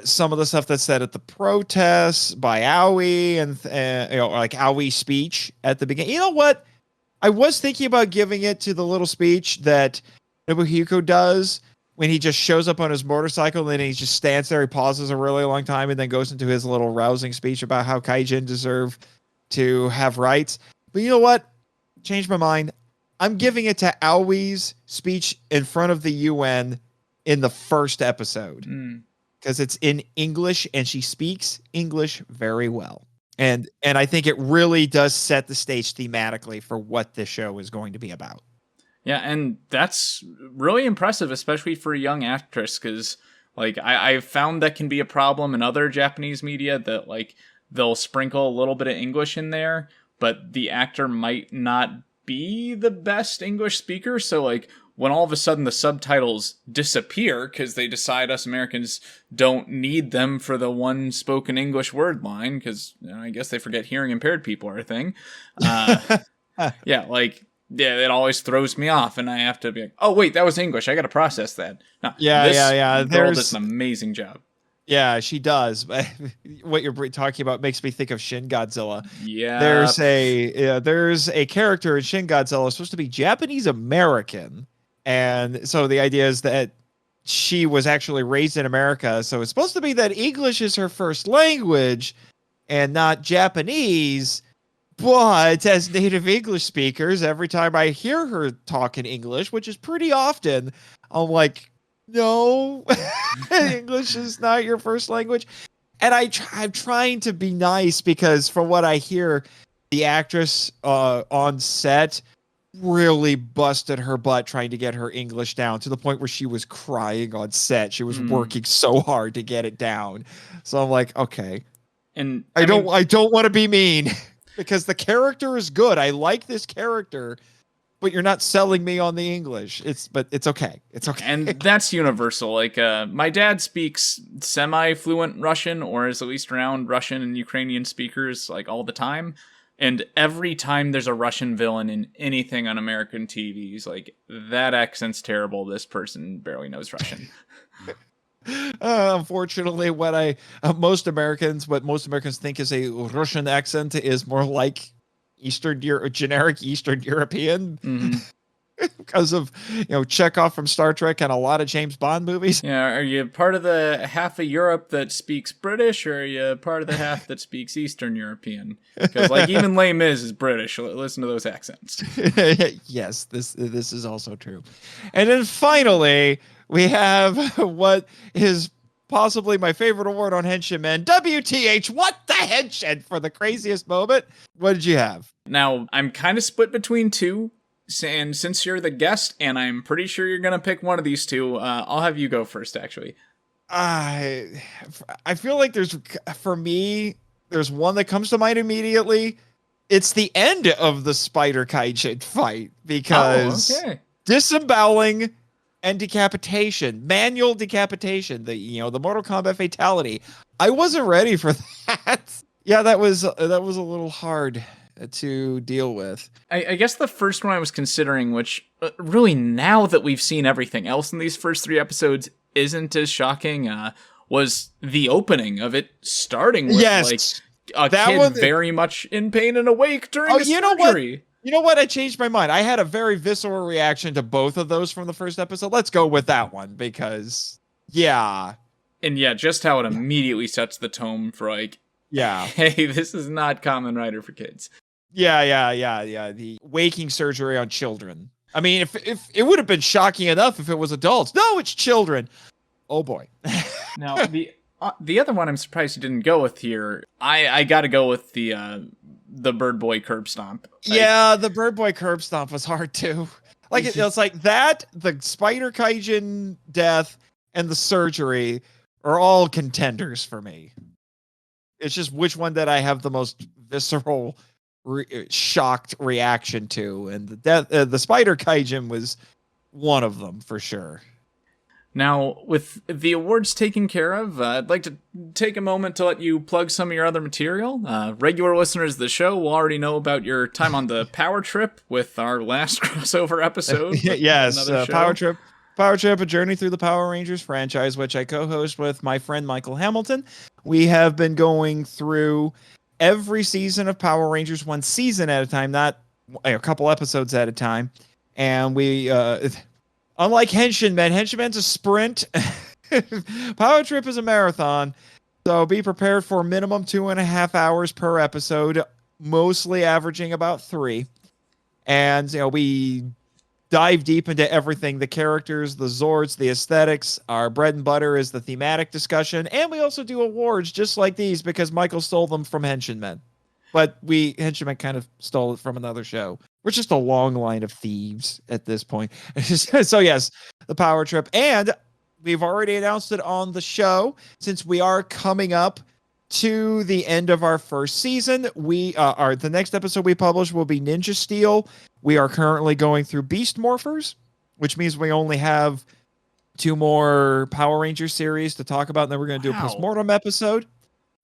Some of the stuff that's said at the protests by Aoi and Aoi's speech at the beginning. You know what? I was thinking about giving it to the little speech that Nobuhiko does when he just shows up on his motorcycle and then he just stands there. He pauses a really long time and then goes into his little rousing speech about how Kaijin deserve to have rights. But you know what? Changed my mind. I'm giving it to Aoi's speech in front of the UN in the first episode. Because it's in English and she speaks English very well. And I think it really does set the stage thematically for what this show is going to be about. Yeah, and that's really impressive, especially for a young actress, because I found that can be a problem in other Japanese media that they'll sprinkle a little bit of English in there, but the actor might not be the best English speaker. So when all of a sudden the subtitles disappear because they decide us Americans don't need them for the one spoken English word line, because I guess they forget hearing impaired people are a thing. It always throws me off, and I have to be like, oh wait, that was English, I got to process that. No, this girl does an amazing job. Yeah, she does. What you're talking about makes me think of Shin Godzilla. Yeah, there's a character in Shin Godzilla supposed to be Japanese American. And so the idea is that she was actually raised in America. So it's supposed to be that English is her first language and not Japanese. But as native English speakers, every time I hear her talk in English, which is pretty often, I'm like, no, English is not your first language. And I'm trying to be nice because from what I hear, the actress on set really busted her butt trying to get her English down to the point where she was crying on set. She was working so hard to get it down. So I'm like, okay. And I don't want to be mean because the character is good. I like this character, but you're not selling me on the English. But it's okay. It's okay. And that's universal. Like, my dad speaks semi-fluent Russian, or is at least around Russian and Ukrainian speakers, like, all the time. And every time there's a Russian villain in anything on American TV, he's like, that accent's terrible. This person barely knows Russian. Unfortunately, what most Americans think is a Russian accent is more like generic Eastern European, because of Chekhov from Star Trek and a lot of James Bond movies. Yeah, are you part of the half of Europe that speaks British, or are you part of the half that speaks Eastern European? Because like even Les Mis is British. Listen to those accents. Yes, this is also true. And then finally, we have what is possibly my favorite award on Henshin Men, WTH, what the Henshin, for the craziest moment. What did you have? Now, I'm kind of split between two, and since you're the guest, and I'm pretty sure you're going to pick one of these two, I'll have you go first, actually. I feel like for me, there's one that comes to mind immediately. It's the end of the Spider Kaijin fight, because disemboweling and decapitation, manual decapitation, the Mortal Kombat fatality. I wasn't ready for that. Yeah, that was a little hard to deal with. I guess the first one I was considering, which really now that we've seen everything else in these first 3 episodes isn't as shocking, was the opening of it starting with a kid very much in pain and awake during the surgery. You know what? I changed my mind. I had a very visceral reaction to both of those from the first episode. Let's go with that one because, yeah. And yeah, just how it immediately sets the tone for like, hey, this is not Kamen Rider for kids. Yeah. The waking surgery on children. I mean, if it would have been shocking enough if it was adults. No, it's children. Oh boy. Now, the other one I'm surprised you didn't go with here. I got to go with the Bird Boy curb stomp. Yeah, the Bird Boy curb stomp was hard too. Like it's like that, the Spider Kaijin death, and the surgery are all contenders for me. It's just which one that I have the most visceral, shocked reaction to, and the Spider Kaijin was one of them for sure. Now, with the awards taken care of, I'd like to take a moment to let you plug some of your other material. Regular listeners of the show will already know about your time on the Power Trip with our last crossover episode. Yes, Power Trip, A Journey Through the Power Rangers franchise, which I co-host with my friend Michael Hamilton. We have been going through every season of Power Rangers, one season at a time, not a couple episodes at a time. And we... unlike Henshin Men's a sprint. Power Trip is a marathon. So be prepared for minimum 2.5 hours per episode, mostly averaging about 3. And we dive deep into everything: the characters, the Zords, the aesthetics. Our bread and butter is the thematic discussion. And we also do awards just like these because Michael stole them from Henshin Men. But Henshin Men kind of stole it from another show. We're just a long line of thieves at this point. So yes, the Power Trip. And we've already announced it on the show. Since we are coming up to the end of our first season, the next episode we publish will be Ninja Steel. We are currently going through Beast Morphers, which means we only have 2 more Power Ranger series to talk about. And then we're going to do a postmortem episode.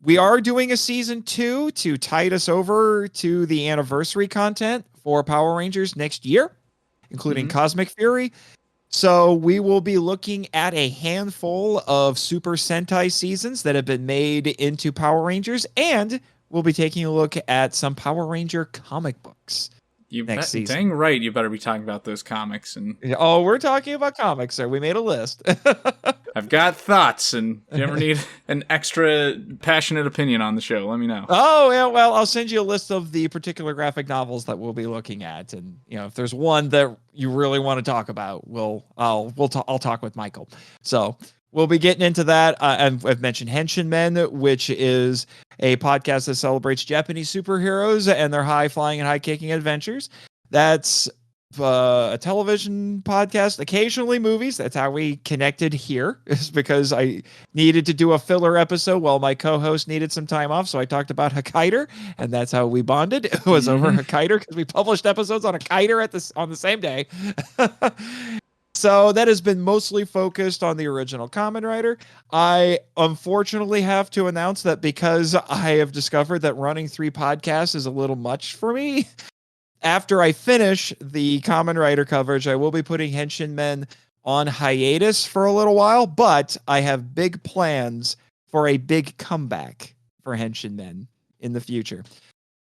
We are doing a season 2 to tide us over to the anniversary content for Power Rangers next year, including Cosmic Fury. So we will be looking at a handful of Super Sentai seasons that have been made into Power Rangers, and we'll be taking a look at some Power Ranger comic books next season. Dang right, you better be talking about those comics. And we're talking about comics, sir. We made a list. I've got thoughts, and if you ever need an extra passionate opinion on the show, let me know. Oh, yeah, well, I'll send you a list of the particular graphic novels that we'll be looking at, and if there's one that you really want to talk about, I'll talk with Michael. So we'll be getting into that. And I've mentioned Henshin Men, which is a podcast that celebrates Japanese superheroes and their high flying and high kicking adventures. That's a television podcast, occasionally movies. That's how we connected here, is because I needed to do a filler episode while my co-host needed some time off. So I talked about Hokkaido, and that's how we bonded. It was over Hokkaido because we published episodes on Hokkaido on the same day. So that has been mostly focused on the original Kamen Rider. I unfortunately have to announce that because I have discovered that running 3 podcasts is a little much for me. After I finish the Kamen Rider coverage, I will be putting Henshin Men on hiatus for a little while, but I have big plans for a big comeback for Henshin Men in the future.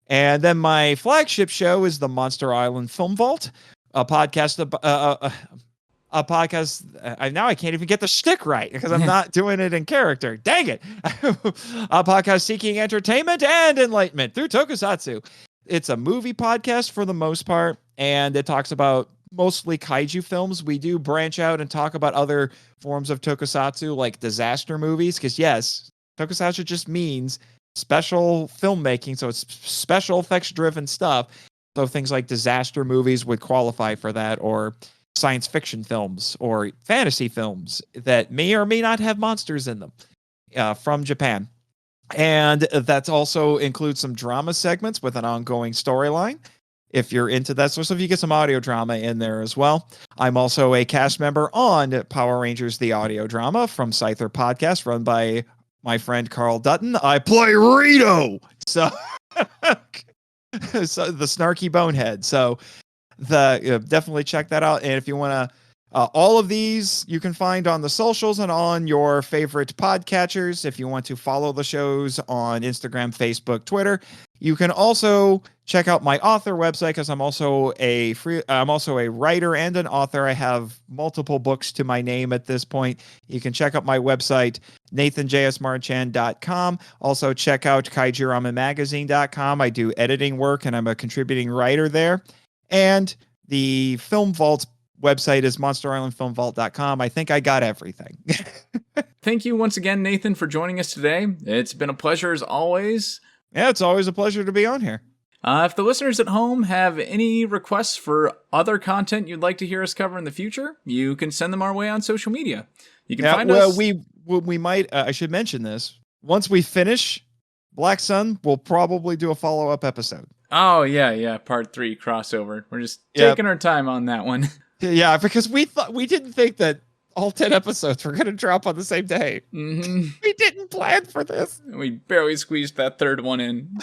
And then my flagship show is the Monster Island Film Vault, a podcast now I can't even get the shtick right because I'm not doing it in character. Dang it. A podcast seeking entertainment and enlightenment through tokusatsu. It's a movie podcast for the most part, and it talks about mostly kaiju films. We do branch out and talk about other forms of tokusatsu, like disaster movies, because yes, tokusatsu just means special filmmaking, so it's special effects driven stuff. So things like disaster movies would qualify for that, or science fiction films or fantasy films that may or may not have monsters in them from Japan. And that also includes some drama segments with an ongoing storyline, if you're into that sort of stuff. You get some audio drama in there as well. I'm also a cast member on Power Rangers, the audio drama from Scyther Podcast, run by my friend Carl Dutton. I play Rito, so the snarky bonehead. So definitely check that out. And if you want to, all of these you can find on the socials and on your favorite podcatchers. If you want to follow the shows on Instagram, Facebook, Twitter, you can also check out my author website, because I'm also a writer and an author. I have multiple books to my name at this point. You can check out my website, nathanjsmarchand.com. Also check out kaijuramenmagazine.com. I do editing work and I'm a contributing writer there. And the Film Vault website is monsterislandfilmvault.com. I think I got everything. Thank you once again, Nathan, for joining us today. It's been a pleasure as always. Yeah, it's always a pleasure to be on here. If the listeners at home have any requests for other content you'd like to hear us cover in the future, you can send them our way on social media. You can find us. We might. I should mention this. Once we finish Black Sun, we'll probably do a follow-up episode. Oh yeah, part 3 crossover. We're just taking our time on that one. Yeah, because we didn't think that all 10 episodes were going to drop on the same day. Mm-hmm. We didn't plan for this. We barely squeezed that third one in.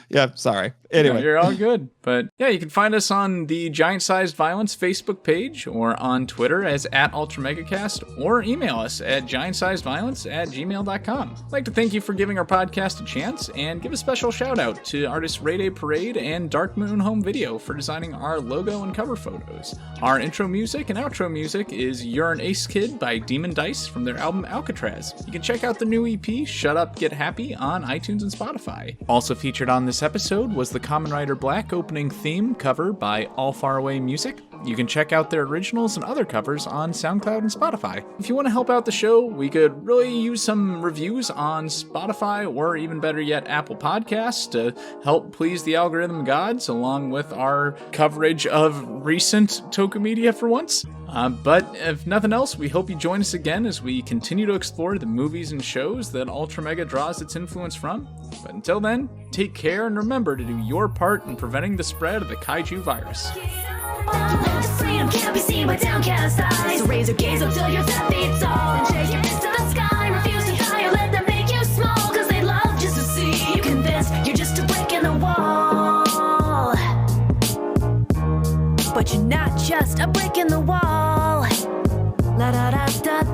Yeah, sorry. Anyway. No, you're all good. But yeah, you can find us on the Giant Sized Violence Facebook page, or on Twitter as @UltraMegaCast, or email us at giantsizedviolence@gmail.com. I'd like to thank you for giving our podcast a chance, and give a special shout out to artists Rayday Parade and Dark Moon Home Video for designing our logo and cover photos. Our intro music and outro music is You're an Ace Kid by Demon Dice from their album Alcatraz. You can check out the new EP, Shut Up, Get Happy, on iTunes and Spotify. Also featured on this episode was the Kamen Rider Black opening theme cover by All Far Away Music. You can check out their originals and other covers on SoundCloud and Spotify. If you want to help out the show, we could really use some reviews on Spotify, or even better yet, Apple Podcasts, to help please the algorithm gods, along with our coverage of recent Toku media for once. But if nothing else, we hope you join us again as we continue to explore the movies and shows that Ultra Mega draws its influence from. But until then, take care and remember to do your part in preventing the spread of the kaiju virus. Freedom can't be seen by downcast eyes. So raise your gaze up till your 10 feet tall, and shake your fist to the sky. Refuse to higher, let them make you small, cause they love just to see you convinced you're just a brick in the wall. But you're not just a brick in the wall. La da da da